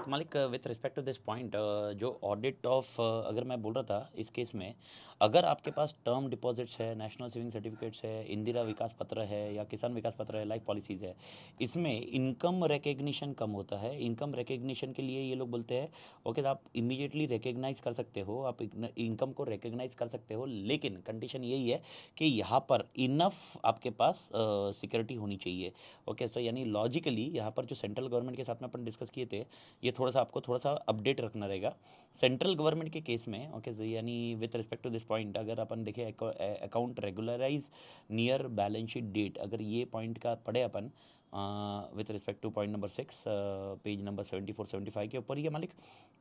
मालिक with respect to this point जो audit of अगर मैं बोल रहा था इस केस में, अगर आपके पास टर्म डिपॉजिट्स है, नेशनल सेविंग सर्टिफिकेट्स है, इंदिरा विकास पत्र है या किसान विकास पत्र है, लाइफ पॉलिसीज़ है, इसमें इनकम रिकग्निशन कम होता है। इनकम रिकग्निशन के लिए ये लोग बोलते हैं ओके आप इमीडिएटली रिकग्नाइज कर सकते हो, आप इनकम को रिकग्नाइज कर सकते हो, लेकिन कंडीशन यही है कि यहाँ पर इनफ आपके पास सिक्योरिटी होनी चाहिए। ओके तो यानी लॉजिकली यहाँ पर जो सेंट्रल गवर्नमेंट के साथ में अपन डिस्कस किए थे, ये थोड़ा सा आपको थोड़ा सा अपडेट रखना रहेगा सेंट्रल गवर्नमेंट के केस में। ओके यानी with respect to this point अगर अपन देखें account regularise near balance sheet date, अगर ये पॉइंट का पढ़े अपन with respect to point number 6 page number 74-75 के ऊपर ही है मालिक।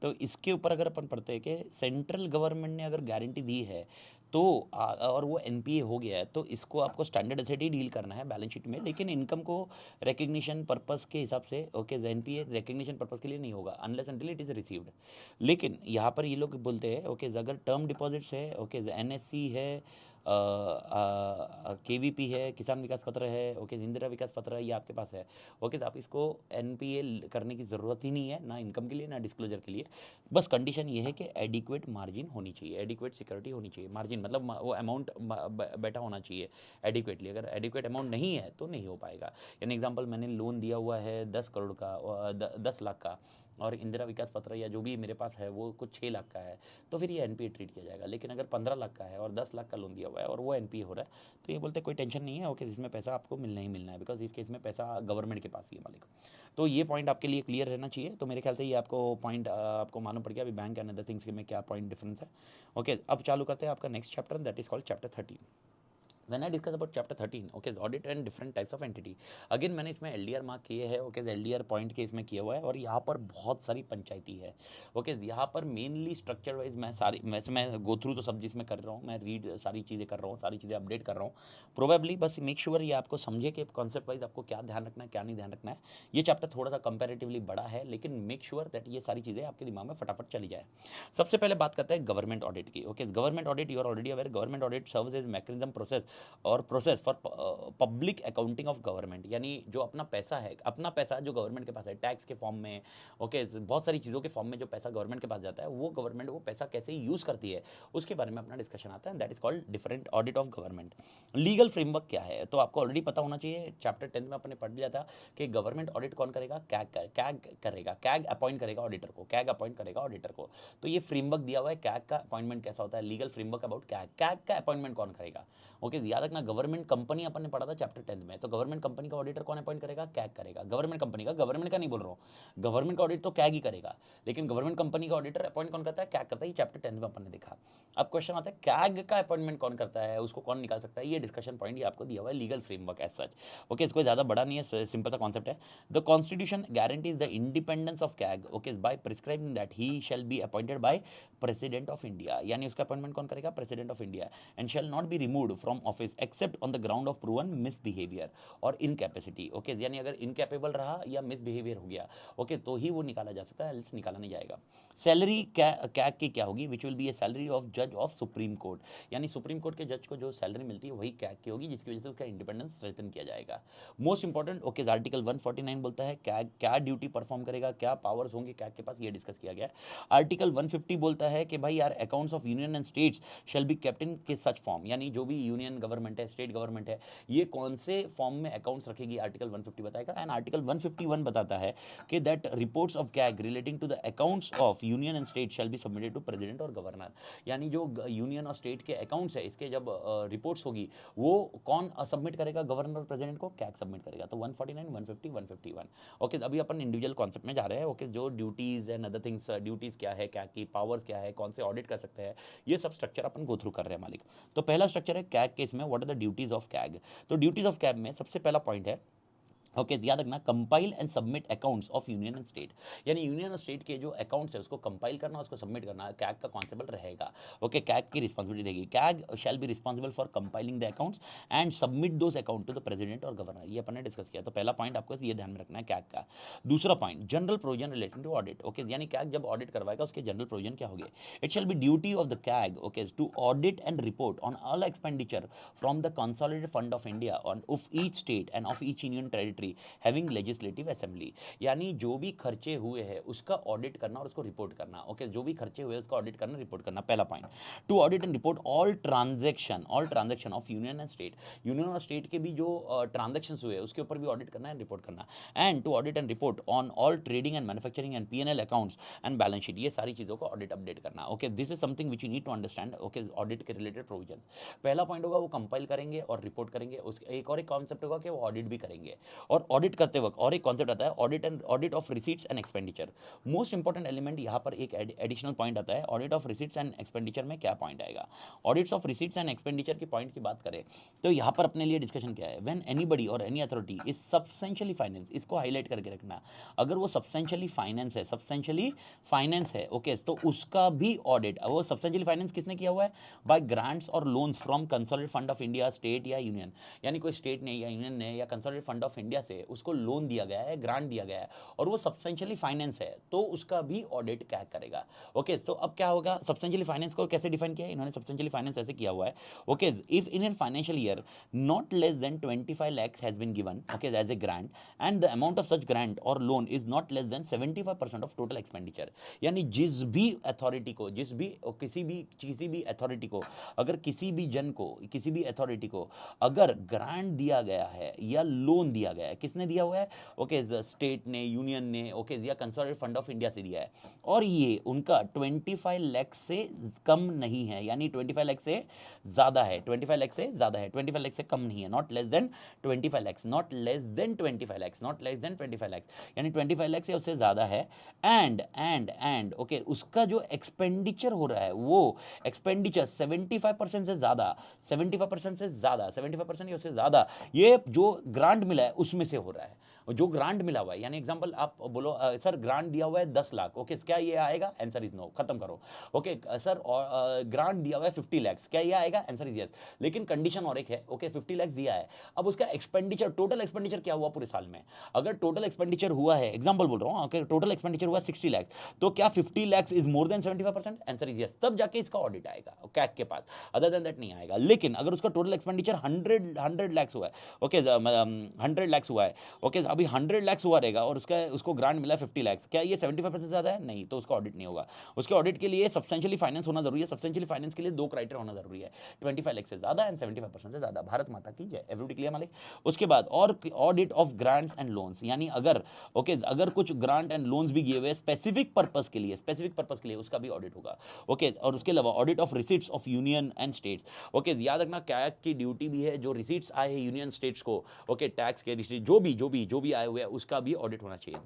तो इसके ऊपर अगर अपन पढ़ते हैं कि सेंट्रल गवर्नमेंट ने अगर गारंटी दी है तो और वो एनपीए हो गया है, तो इसको आपको स्टैंडर्ड एसेट ही डील करना है बैलेंस शीट में, लेकिन इनकम को रिकग्निशन पर्पस के हिसाब से ओके एनपीए रिकग्निशन पर्पस के लिए नहीं होगा unless until it is received. लेकिन यहाँ पर ये लोग बोलते हैं ओके अगर टर्म डिपॉजिट्स है, ओके एनएससी है, केवीपी है, किसान विकास पत्र है, ओके इंदिरा विकास पत्र है, ये आपके पास है, ओके तो आप इसको एनपीए करने की ज़रूरत ही नहीं है, ना इनकम के लिए ना डिस्क्लोजर के लिए। बस कंडीशन ये है कि एडिक्वेट मार्जिन होनी चाहिए, एडिक्वेट सिक्योरिटी होनी चाहिए। मार्जिन मतलब वो अमाउंट बैठा होना चाहिए एडिक्वेटली। अगर एडिक्वेट अमाउंट नहीं है तो नहीं हो पाएगा। यानी एग्जांपल मैंने लोन दिया हुआ है 10 करोड़ का, 10 लाख का, और इंदिरा विकास पत्र या जो भी मेरे पास है वो कुछ 6 लाख का है, तो फिर ये एनपीए ट्रीट किया जाएगा। लेकिन अगर 15 लाख का है और 10 लाख का लोन दिया हुआ है और वो एनपीए हो रहा है, तो ये बोलते कोई टेंशन नहीं है, ओके इसमें पैसा आपको मिलना ही मिलना है, बिकॉज इस केस में पैसा गवर्नमेंट के पास ही है मालिक। तो ये पॉइंट आपके लिए क्लियर रहना चाहिए। तो मेरे ख्याल से ये आपको पॉइंट आपको मालूम पड़ गया अभी बैंक एंड अदर थिंग्स में क्या पॉइंट डिफरेंस है। ओके अब चालू करते हैं आपका next chapter, that is called chapter 13। When I discuss about chapter 13, okay, audit and different types of entity, again मैंने इसमें एलडीआर मार्क किए हैं, ओके एलडीआर पॉइंट के इसमें किया हुआ है, और यहाँ पर बहुत सारी पंचायती है। ओके यहाँ पर मेनली स्ट्रक्चर वाइज मैं सारी वैसे मैं गो थ्रू तो सब जिसमें कर रहा हूँ, मैं रीड सारी चीज़ें कर रहा हूँ, सारी चीज़ें अपडेट कर रहा हूँ प्रोबेबली, बस मेक श्योर ये आपको समझे कि कॉन्सेप्ट वाइज आपको क्या ध्यान रखना है क्या नहीं ध्यान रखना है। ये चैप्टर थोड़ा सा कंपेरेटिवली बड़ा है, लेकिन मेक श्योर दैट ये सारी चीज़ें आपके दिमाग में फटाफट चली जाए। सबसे पहले बात करते हैं गवर्नमेंट ऑडिट की। Okay government audit you are already aware, government audit serves as mechanism process और process for public accounting of government. यानी जो अपना पैसा है, अपना पैसा जो गवर्नमेंट के पास है टैक्स के फॉर्म में, ओके बहुत सारी चीज़ों के फॉर्म में जो पैसा गवर्नमेंट के पास जाता है, वो गवर्नमेंट वो पैसा कैसे यूज़ करती है उसके बारे में अपना डिस्कशन आता है, that is called different audit of government. Legal framework क्या है तो आपको ऑलरेडी पता होना चाहिए, चैप्टर 10 में अपने पढ़ लिया था कि गवर्नमेंट ऑडिट कौन करेगा, कैग करेगा, कैग अपॉइंट करेगा ऑडिटर को, कैग अपॉइंट करेगा ऑडिटर को। तो ये फ्रेमवर्क दिया हुआ है, कैग का अपॉइंटमेंट कैसा होता है, legal framework about CAG, CAG का अपॉइंटमेंट कौन करेगा। ओके याद रखना गवर्नमेंट कंपनी अपन ने पढ़ा था चैप्टर 10 में, तो गवर्नमेंट कंपनी का ऑडिटर कौन अपॉइंट करेगा, कैग करेगा। गवर्नमेंट कंपनी का, गवर्नमेंट का नहीं बोल रहा हूँ, गवर्नमेंट का ऑडिट तो कैग ही करेगा, लेकिन गवर्नमेंट कंपनी का ऑडिटर अपॉइंट कौन करता है, कैग करता है। ये चैप्टर 10 में अपन ने देखा। अब क्वेश्चन आता है कैग का अपॉइंटमेंट कौन करता है, उसको कौन निकाल सकता है, ये डिस्कशन पॉइंट ये आपको दिया हुआ है legal framework as such. Okay इसको ज़्यादा बड़ा नहीं है, सिंपल सा कॉन्सेप्ट है। The constitution guarantees the independence of CAG, okay by prescribing that he shall be appointed by president of India. यानी उसका अपॉइंटमेंट कौन करेगा, president of India, and shall not be removed from office except on the ground of proven misbehaviour और incapacity. Okay यानी अगर incapable रहा या misbehaviour हो गया, ओके तो ही वो निकाला जा सकता है, एल्स निकाला नहीं जाएगा। सैलरी कैग की क्या होगी, which will be A salary of जज ऑफ सुप्रीम कोर्ट। यानी सुप्रीम कोर्ट के जज को जो सैलरी मिलती है वही कैग की होगी, जिसकी वजह से उसका इंडिपेंडेंस स्ट्रेंथन किया जाएगा। मोस्ट इंपॉर्टेंट ओके आर्टिकल 149 बोलता है कैग क्या ड्यूटी परफॉर्म करेगा, क्या पावर्स होंगे कैग के पास, ये डिस्कस किया गया है। आर्टिकल 150 बोलता है कि भाई यार accounts of union and states shall be kept in के सच फॉर्म। यानी जो भी यूनियन गवर्नमेंट है, स्टेट गवर्नमेंट है, ये कौन से फॉर्म में अकाउंट्स रखेगी, आर्टिकल 150 बताएगा। एंड आर्टिकल 151 बताता है कि that reports of CAG relating to the accounts of union and state shall be submitted to president और गवर्नर। यानी जो यूनियन और स्टेट के अकाउंट्स है, इसके जब रिपोर्ट्स होगी वो कौन सबमिट करेगा, गवर्नर और प्रेसिडेंट को, कैग सबमिट करेगा। तो 149, 150, 151। ओके अभी अपन इंडिविजुअल कॉन्सेप्ट में जा रहे हैं। ओके जो duties and other things, duties क्या है, कैग की पावर्स क्या है, कौन से ऑडिट कर सकते हैं, ये सब स्ट्रक्चर अपन गो थ्रू कर रहे हैं मालिक। तो पहला स्ट्रक्चर है कैग केस में, what are the duties of CAG. तो ड्यूटीज ऑफ कैग में सबसे पहला पॉइंट है ओके याद रखना, compile and submit accounts of union and state. यानी यूनियन और स्टेट के जो अकाउंट्स है उसको कंपाइल करना, उसको सबमिट करना कैग का कॉन्सेप्ट रहेगा। ओके कैग की रिस्पॉन्सिबिलिटी रहेगी, CAG shall be responsible for compiling the accounts and submit those account to the president और गवर्नर। ये अपन ने डिस्कस किया। तो पहला पॉइंट आपको ये ध्यान में रखना है कैग का। दूसरा point general provision relating to audit. Okay यानी कैग जब ऑडिट करवाएगा उसके जनरल प्रोविजन क्या होंगे, it shall be duty of the CAG okay to audit and report on all expenditure from the consolidated fund of India on of each state and of each union territory assembly having legislative assembly, यानी जो भी खर्चे हुए हैं उसका audit करना और उसको रिपोर्ट करना। ओके, जो भी खर्चे हुए उसका ऑडिट करना, रिपोर्ट करना, पहला point. To audit and report all transaction of union and state, union और स्टेट के भी जो ट्रांजेक्शंस हुए उसके ऊपर भी ऑडिट करना है, रिपोर्ट करना। And to audit and report on all trading and manufacturing and P&L accounts and balance sheet, ये सारी चीज़ों को ऑडिट अपडेट करना। Okay, this is something which you need to understand. Okay, audit के related provisions, पहला point होगा वो compile करेंगे और रिपोर्ट करेंगे। उसके एक और एक कॉन्सेप्ट होगा कि वो ऑडिट भी करेंगे। और ऑडिट करते वक्त और एक कॉन्सेप्ट आता है audit of receipts and expenditure. Most important element यहाँ पर एक एडिशनल पॉइंट आता है, audit of receipts and expenditure में क्या पॉइंट आएगा। Audits of receipts and expenditure के पॉइंट की बात करें तो यहाँ पर अपने लिए डिस्कशन क्या है, व्हेन एनीबडी और any authority is substantially finance, इसको हाईलाइट करके रखना। अगर वो सब्सटेंशियली फाइनेंस है, ओके, तो उसका भी ऑडिट, वो सब्सटेंशियली फाइनेंस किसने किया हुआ है, बाय ग्रांट्स और loans from consolidated fund of India, state या यूनियन, यानी कोई स्टेट ने या यूनियन ने या कंसोलिडेटेड फंड ऑफ इंडिया से उसको लोन दिया गया है, ग्रांट दिया गया है और वो सब्सटेंशियली फाइनेंस है, तो उसका भी ऑडिट क्या करेगा। ओके, तो अब क्या होगा, सब्सटेंशियली फाइनेंस को कैसे डिफाइन किया है इन्होंने, सब्सटेंशियली फाइनेंस ऐसे किया हुआ है। Okay, if in an financial year not less than 25 lakhs has been given, okay, as a grant, and the amount of such grant or loan is not less than 75% of total expenditure, यानी जिस भी authority को, किसी भी authority को, अगर किसी भी जन को, किसी भी अथॉरिटी को अगर ग्रांट दिया गया है या लोन दिया गया है, किसने दिया हुआ है, ओके, स्टेट ने, यूनियन ने, ओके, या कंसोलिडेटेड फंड ऑफ इंडिया से दिया है, और ये उनका 25 लाख से कम नहीं है, यानी 25 लाख से ज़्यादा है, 25 लाख से ज़्यादा है, 25 लाख से कम नहीं है, not less then 25 lakhs, not less then 25 lakhs, not less then 25 lakhs, यानी 25 लैक्स या उससे ज़्यादा है। एंड ओके, उसका जो एक्सपेंडिचर हो रहा है वो एक्सपेंडिचर 75% से ज़्यादा, 75% से ज़्यादा, 75% या उससे ज़्यादा ये जो ग्रांट मिला है उसमें से हो रहा है, जो ग्रांट मिला हुआ है। यानी एग्जांपल आप बोलो सर ग्रांट दिया हुआ है 10 लाख, ओके, क्या ये आएगा, आंसर इज नो, खत्म करो। ओके सर ग्रांट दिया हुआ है 50 लैक्स, क्या ये आएगा, आंसर इज यस। लेकिन कंडीशन और एक है, ओके, 50 लैक्स दिया है, अब उसका एक्सपेंडिचर, टोटल एक्सपेंडिचर क्या हुआ पूरे साल में, अगर टोटल एक्सपेंडिचर हुआ है, एग्जांपल बोल रहा हूँ, ओके, टोटल एक्सपेंडिचर हुआ 60 लैक्स, तो क्या 50 lakhs is more than 75%, answer is yes, तब जाके इसका ऑडिट आएगा कैग के पास, अदर देन दैट नहीं आएगा। लेकिन अगर उसका टोटल एक्सपेंडिचर 100 लैक्स हुआ है, ओके, 100 लैक्स हुआ है, ओके, अभी 100 लैक्स हुआ रहेगा और उसको ग्रांट मिला 50 लैक्स, क्या ये 75% ज़्यादा है, नहीं, तो उसका ऑडिट नहीं होगा। उसके ऑडिट के लिए सब्सटेंशियली फाइनेंस होना जरूरी है, सब्सटेंशियली फाइनेंस के लिए 2 क्राइटेरिया होना जरूरी है, 25 लाख से ज़्यादा एंड 75% से ज़्यादा। भारत माता की जय, एवरीबॉडी क्लियर मालिक। उसके बाद और audit of grants and loans, यानी अगर ओके अगर कुछ ग्रांट एंड लोन्स भी दिए हुए स्पेसिफिक पर्पस के लिए उसका भी ऑडिट होगा। ओके, और उसके अलावा audit of receipts of union and states. Okay, याद रखना कैग की ड्यूटी भी है, जो रिसीट्स आए हैं यूनियन स्टेट्स को, ओके, टैक्स के रिसीट जो भी आए हुए हैं उसका भी ऑडिट होना चाहिए।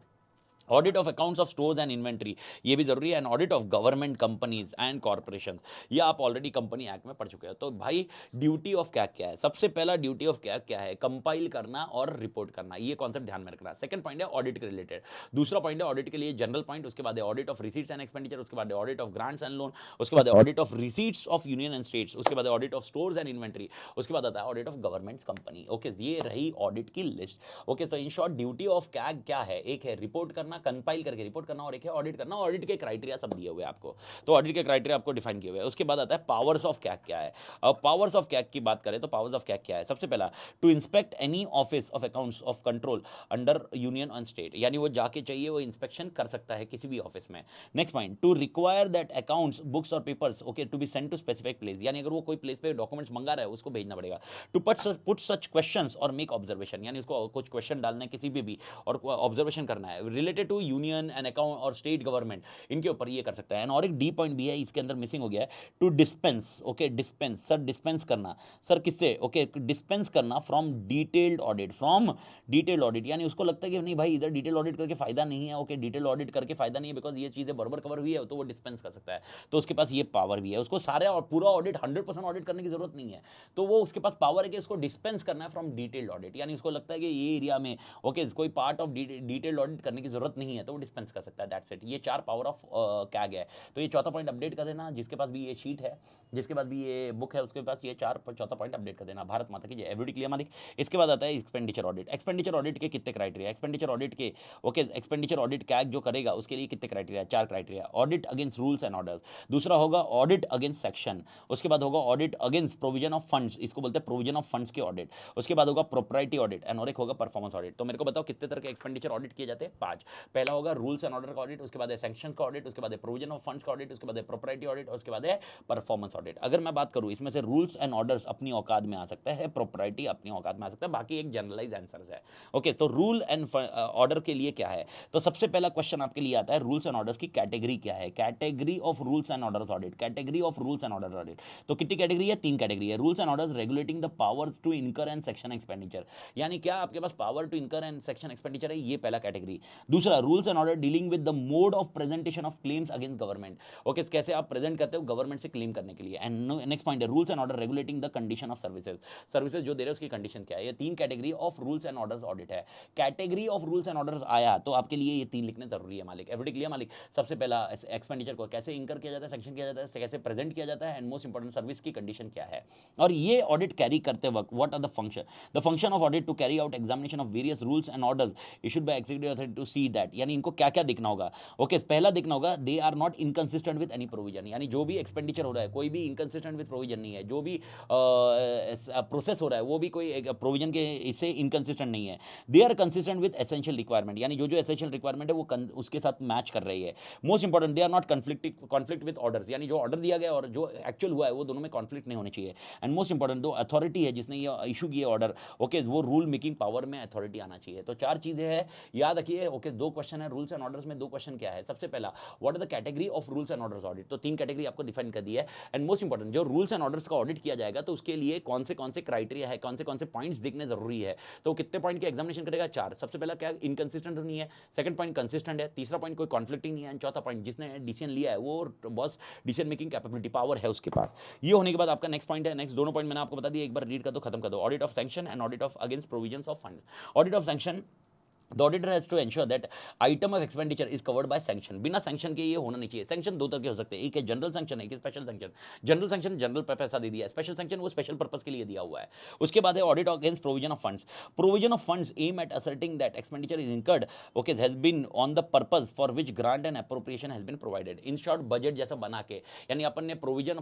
Audit of accounts of stores and inventory, ये भी जरूरी है, and audit of government companies and corporations, ये आप ऑलरेडी कंपनी एक्ट में पढ़ चुके हो। तो भाई ड्यूटी ऑफ कैग क्या है, सबसे पहला ड्यूटी ऑफ कैग क्या है, कंपाइल करना और रिपोर्ट करना, ये कॉन्सेप्ट ध्यान में रखना। सेकंड पॉइंट है ऑडिट के रिलेटेड, दूसरा पॉइंट है ऑडिट के लिए जनरल पॉइंट, उसके बाद है audit of receipts and expenditure, उसके बाद है audit of grants and loan, उसके बाद है audit of receipts of union and states, उसके बाद है audit of stores and inventory, उसके बाद आता है audit of government company. Okay, ये रही ऑडिट की list. Okay, so in short duty of CAG क्या है, एक है रिपोर्ट करना, कंपाइल करके रिपोर्ट करना, और एक है ऑडिट करना। ऑडिट के क्राइटेरिया सब दिए हुए हैं आपको, तो ऑडिट के क्राइटेरिया आपको डिफाइन किए हुए हैं। उसके बाद आता है पावर्स ऑफ कैग क्या है। अब पावर्स ऑफ कैग की बात करें तो पावर्स ऑफ कैग क्या है, सबसे पहला to inspect any office of accounts of control under union and state, यानी वो जाके चाहिए वो इंस्पेक्शन कर सकता है किसी भी ऑफिस में। Next point, to require that accounts books और papers, okay, to be send to specific place, यानी अगर वो कोई प्लेस पे डॉक्यूमेंट्स मंगा रहा है उसको भेजना पड़ेगा। टू पुट सच क्वेश्चंस और मेक ऑब्जर्वेशन, यानी उसको कुछ क्वेश्चन डालना है किसी भी और ऑब्जर्वेशन करना है related to union and account और स्टेट गवर्नमेंट, इनके ऊपर ये कर सकता है। और एक डी पॉइंट भी है इसके अंदर मिसिंग हो गया है, to dispense, okay, dispense, sir dispense करना, सर किससे, ओके, डिस्पेंस करना फ्रॉम डिटेल्ड ऑडिट, यानी उसको लगता है कि नहीं भाई इधर डिटेल ऑडिट करके फायदा नहीं है, ओके, डिटेल ऑडिट करके फायदा नहीं है बिकॉज ये चीजें बराबर कवर हुई है, तो वो डिस्पेंस कर सकता है, तो उसके पास ये पावर भी है। उसको सारे और पूरा ऑडिट 100% ऑडिट करने की जरूरत नहीं है, तो वो उसके पास पावर है कि उसको डिस्पेंस करना है फ्रॉम डिटेल्ड ऑडिट, यानी उसको लगता है कि ये एरिया में ओके कोई पार्ट ऑफ डिटेल्ड ऑडिट करने की जरूरत जरूरत नहीं है तो वो डिस्पेंस कर सकता है, दैट्स इट। ये 4 पावर ऑफ कैग है। तो ये चौथा पॉइंट अपडेट कर देना, जिसके पास भी ये शीट है, जिसके पास भी ये बुक है, उसके पास ये चौथा पॉइंट अपडेट कर देना। भारत माता की जय, एवरीबॉडी क्लियर मालिक। इसके बाद आता है एक्सपेंडिचर ऑडिट। एक्सपेंडिचर ऑडिट के कितने क्राइटेरिया, एक्सपेंडिचर ऑडिट के ओके, एक्सपेंडिचर ऑडिट कैग जो करेगा उसके लिए कितने criteria, 4 criteria. Audit against rules and orders, दूसरा होगा ऑडिट अगेंस्ट सेक्शन, उसके बाद होगा audit against provision of funds, इसको बोलते हैं प्रोविजन ऑफ फंड्स के ऑडिट, उसके बाद होगा प्रोप्राइटी ऑडिट एंड और एक होगा परफॉर्मेंस ऑडिट। तो मेरे को बताओ कितने तरह के एक्सपेंडिचर ऑडिट किए जाते हैं, 5। पहला होगा रूल्स एंड ऑर्डर का ऑडिट, उसके बाद है सैंक्शंस का ऑडिट, उसके बाद है प्रोविजन ऑफ फंड्स का ऑडिट, उसके बाद है प्रोप्राइटी ऑडिट और उसके बाद है परफॉर्मेंस ऑडिट। अगर मैं बात करूं इसमें से रूल्स एंड ऑर्डर्स अपनी औकात में आ सकता है, प्रोप्राइटी अपनी औकात में आ सकता है, बाकी एक जनरलाइज आंसर है। ओके, तो रूल एंड ऑर्डर के लिए क्या है, तो सबसे पहला क्वेश्चन आपके लिए आता है रूल्स एंड ऑर्डर्स की कैटेगरी क्या है, category of rules and orders audit, category of rules and order audit. तो कितनी कैटेगरी है, 3 कैटेगरी है। Rules and orders regulating the powers to incur and sanction expenditure, यानी क्या आपके पास power to incur and sanction expenditure है, ये पहला कैटेगरी। दूसरा rules and order dealing with the mode of presentation of claims against government, okay, कैसे आप प्रेजेंट करते हो गवर्नमेंट से क्लेम करने के लिए। एंड नेक्स्ट पॉइंट है rules and order regulating the condition of services, services जो दे रहे हैं उसकी कंडीशन क्या है। ये 3 category of rules and orders audit है। Category of rules and orders आया तो आपके लिए ये 3 लिखने जरूरी है मालिक, एवरीबॉडी क्लियर मालिक। सबसे पहला एक्सपेंडिचर को कैसे इंकर किया जाता है, सेक्शन किया जाता है, कैसे प्रेजेंट किया जाता है, एंड मोस्ट इंपॉर्टेंट सर्विस की कंडीशन क्या है। और ये ऑडिट कैरी करते वक्त what are the function, the function of audit to carry out examination of various rules and orders issued by executive authority to see that, यानी इनको क्या क्या देखना होगा। ओके, पहला देखना होगा they are not inconsistent with any provision, यानी जो भी एक्सपेंडिचर हो रहा है कोई भी इनकंसिस्टेंट विद प्रोविजन नहीं है, जो भी प्रोसेस हो रहा है वो भी कोई प्रोविजन के इससे इनकंसिस्टेंट नहीं है। They are consistent with essential requirement, यानी जो जो एसेंशियल रिक्वायरमेंट है वो उसके साथ मैच कर रही है। Most important they are not conflict with orders, यानी जो ऑर्डर दिया गया और जो एक्चुअल हुआ है वो दोनों में कॉन्फ्लिक्ट नहीं होने चाहिए। एंड मोस्ट इंपॉर्टेंट दो अथॉरिटी है जिसने ये इशू किया ऑर्डर, ओके, वो रूल मेकिंग पावर में अथॉरिटी आना चाहिए। तो 4 चीजें हैं, याद रखिए। ओके, 2 क्वेश्चन है रूल्स एंड ऑर्डर्स में। 2 क्वेश्चन क्या है, सबसे पहला what are the category of rules and orders audit, तो 3 कैटेगरी आपको डिफाइन कर दी है। एंड मोस्ट इंपॉर्टेंट जो रूल्स एंड ऑर्डर्स का ऑडिट किया जाएगा तो उसके लिए कौन से क्राइटेरिया है, कौन से पॉइंट्स देखने जरूरी है। तो कितने पॉइंट की एग्जामिनेशन करेगा, 4। सबसे पहला क्या, इनकंसिस्टेंट नहीं है, सेकंड पॉइंट कंसिस्टेंट है, तीसरा पॉइंट कोई कॉन्फ्लिक्टिंग नहीं है, एंड चौथा पॉइंट जिसने डिसीजन लिया है वो boss decision making capability power है उसके पास। ये होने के बाद आपका नेक्स्ट पॉइंट है, नेक्स्ट दोनों पॉइंट मैंने आपको बता दिया, एक बार रीड कर दो, खत्म कर दो। Audit of sanction and audit of against provisions of fund. Audit of sanction, the auditor has to ensure that item of expenditure is covered by sanction, बिना सैंक्शन के ये होना नहीं चाहिए। सैंक्शन 2 तरह के हो सकते हैं, एक है जनरल सैंक्शन, एक है special sanction. General sanction general पर पैसा दे दिया है, स्पेशल सैंक्शन वो स्पेशल पर्पस के लिए दिया हुआ है। उसके बाद है audit against provision of funds. Provision of funds aim at asserting that expenditure is incurred okay has been on the purpose for which grant and appropriation has been provided. In short budget जैसा बना के, यानी अपन ने provision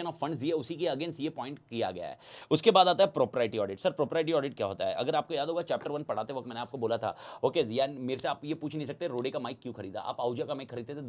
of funds दिए उसी के against ये point किया गया है। उसके बाद आता है propriety audit. Sir propriety audit क्या होता है, अगर आपको याद होगा चैप्टर 1 पढ़ाते वक्त मैंने आपको बोला था, ओके यार मेरे से आप ये पूछ नहीं सकते रोडे का माइक क्यों खरीदा, आप आउजा का माइक खरीदते थे,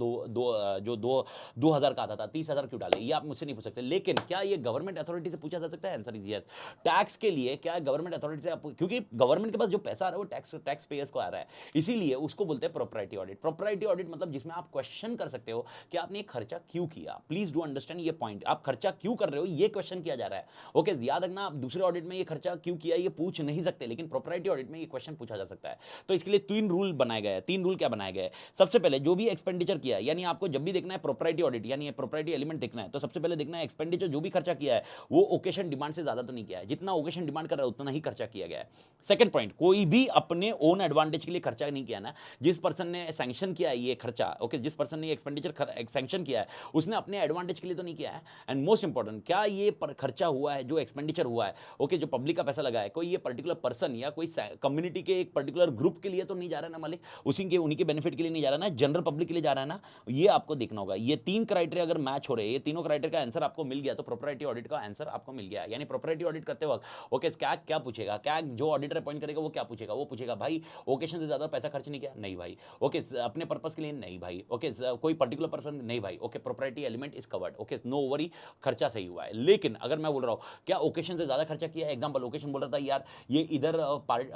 2000 का आता था, 30,000 क्यों डाले, ये आप मुझसे नहीं पूछ सकते। लेकिन क्या ये गवर्नमेंट अथॉरिटी से पूछा जा सकता है, आंसर इज यस। टैक्स के लिए क्या गवर्नमेंट अथॉरिटी से, क्योंकि गवर्नमेंट के पास जो पैसा आ रहा है वो टैक्स पेयर्स को आ रहा है, इसीलिए उसको बोलते हैं प्रोप्राइटी ऑडिट। प्रोप्राइटी ऑडिट मतलब जिसमें आप क्वेश्चन कर सकते हो कि आपने खर्चा क्यों किया। प्लीज डू अंडरस्टैंड ये पॉइंट, आप खर्चा क्यों कर रहे हो ये क्वेश्चन किया जा रहा है। ओके याद रखना, आप दूसरे ऑडिट में ये खर्चा क्यों किया ये पूछ नहीं सकते, लेकिन प्रोप्राइटी ऑडिट में ये क्वेश्चन पूछा जा सकता है। तो इसके लिए 3 रूल बनाए गए हैं। 3 रूल क्या बनाए गए, सबसे पहले जो भी एक्सपेंडिचर किया है, यानी आपको जब भी देखना है प्रोप्राइटी ऑडिट यानी प्रोप्राइटी एलिमेंट देखना है, तो सबसे पहले देखना है एक्सपेंडिचर जो भी खर्चा किया है वो ओकेशन डिमांड से ज्यादा तो नहीं किया है, जितना ओकेशन डिमांड कर रहा है उतना ही खर्चा किया गया है। सेकंड पॉइंट, कोई भी अपने ओन एडवांटेज के लिए खर्चा नहीं किया ना, जिस पर्सन ने सैंक्शन किया है ये खर्चा, ओके जिस पर्सन ने एक्सपेंडिचर सैंक्शन किया है उसने अपने एडवांटेज के लिए तो नहीं किया है। एंड मोस्ट इंपॉर्टेंट, क्या ये खर्चा हुआ है जो एक्सपेंडिचर हुआ है, ओके जो पब्लिक का पैसा लगा है, कोई ये पर्टिकुलर पर्सन या कोई कम्युनिटी के एक पर्टिकुलर ग्रुप के लिए तो नहीं जा रहा है ना मालिक, उन्हीं के बेनिफिट के लिए नहीं जा रहा ना, जनरल पब्लिक के लिए जा रहा है ना, ये आपको देखना होगा। ये 3 क्राइटेरिया अगर मैच हो रहे हैं, ये तीनों क्राइटेरिया का आंसर आपको मिल गया तो प्रोप्राइटी ऑडिट का आंसर आपको मिल गया। यानी प्रोप्राइटी ऑडिट करते वक्त ओके क्या पूछेगा, क्या जो ऑडिटर अपॉइंट करेगा वो क्या पूछेगा, वो पूछेगा भाई ओकेशन से ज्यादा पैसा खर्च नहीं किया, नहीं भाई, ओके अपने पर्पस के लिए नहीं भाई, ओके कोई पर्टिकुलर पर्सन नहीं भाई, okay propriety element is covered, okay no worry खर्चा सही हुआ है। लेकिन अगर मैं बोल रहा हूं क्या ओकेशन से ज्यादा खर्चा किया, एग्जांपल ओकेशन बोल रहा था यार ये इधर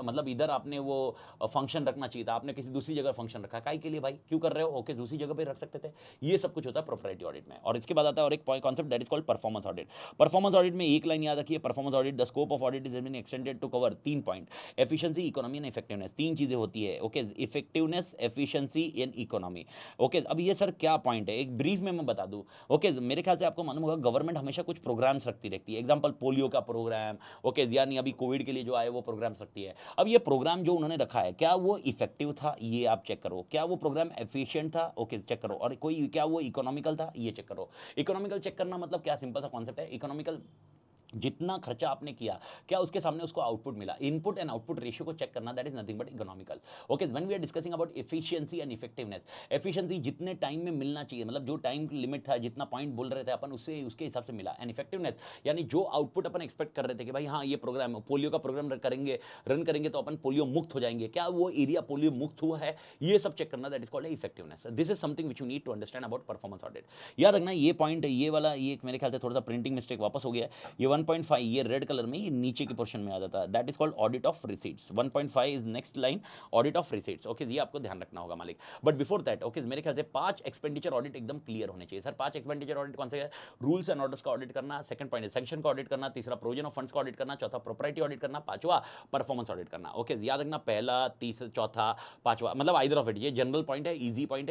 मतलब इधर आपने वो फंक्शन रखना चाहिए था, आपने किसी दूसरी जगह फंक्शन रखा, काहे के लिए भाई क्यों कर रहे हो, ओके दूसरी जगह पे रख सकते थे। ये सब कुछ होता है प्रोप्राइटी ऑडिट में। और इसके बाद आता है और एक concept that is called performance audit. Performance audit में एक लाइन याद रखिए, performance audit the scope of audit is been extended to cover 3 point, efficiency, economy and effectiveness. 3 चीजें होती है, okay effectiveness, efficiency and economy. Okay अब ये sir क्या पॉइंट है, एक ब्रीफ में मैं बता दूं। ओके मेरे ख्याल से आपको मालूम होगा गवर्नमेंट हमेशा कुछ प्रोग्राम्स रखती रहती है, एग्जांपल पोलियो का प्रोग्राम, ओके यानी अभी कोविड के लिए जो आए वो प्रोग्राम्स रखती है। अब ये प्रोग्राम जो उन्होंने रखा रखा है क्या वो इफेक्टिव था, ये आप चेक करो। क्या वो प्रोग्राम एफिशिएंट था, ओके चेक करो। और कोई क्या वो इकोनॉमिकल था, ये चेक करो। इकोनॉमिकल चेक करना मतलब क्या, सिंपल सा कॉन्सेप्ट है। इकोनॉमिकल, जितना खर्चा आपने किया क्या उसके सामने उसको आउटपुट मिला। इनपुट एंड आउटपुट रेशियो को चेक करना, that is nothing but economical. Okay, when we are discussing about efficiency and effectiveness, efficiency जितने टाइम में मिलना चाहिए, मतलब जो टाइम लिमिट था, जितना पॉइंट बोल रहे थे अपन, उससे उसके हिसाब से मिला। एंड इफेक्टिवनेस यानी जो आउटपुट अपन एक्सपेक्ट कर रहे थे कि भाई हाँ ये प्रोग्राम, पोलियो का प्रोग्राम करेंगे, रन करेंगे तो अपन पोलियो मुक्त हो जाएंगे, क्या वो एरिया पोलियो मुक्त हुआ है, ये सब चेक करना, that is called effectiveness. This is something which you need to understand about performance audit. याद रखना ये पॉइंट, ये वाला, ये मेरे ख्याल से थोड़ा सा प्रिंटिंग मिस्टेक वापस हो गया है। ये 1.5 ये रेड कलर में ये नीचे के पोर्शन में आ जाता है, that is called audit of receipts. 1.5 is next line, audit of receipts. Okay, ये आपको ध्यान रखना होगा मालिक। बट बिफोर दैट, ओके, मेरे ख्याल से 5 एक्सपेंडिचर ऑडिट एकदम क्लियर होने चाहिए। सर 5 एक्सपेंडिचर ऑडिट कौन से है? रूल्स एंड ऑर्डर्स का ऑडिट करना, सेकंड पॉइंट है सैंक्शन का ऑडिट करना, तीसरा प्रोविजन ऑफ फंड्स का ऑडिट करना, चौथा प्रोप्राइटी ऑडिट करना, पांचवा परफॉर्मेंस ऑडिट करना। ओके, याद रखना पहला, तीसरा, चौथा, पांचवा, मतलब आइदर ऑफ इट। ये जनरल पॉइंट है,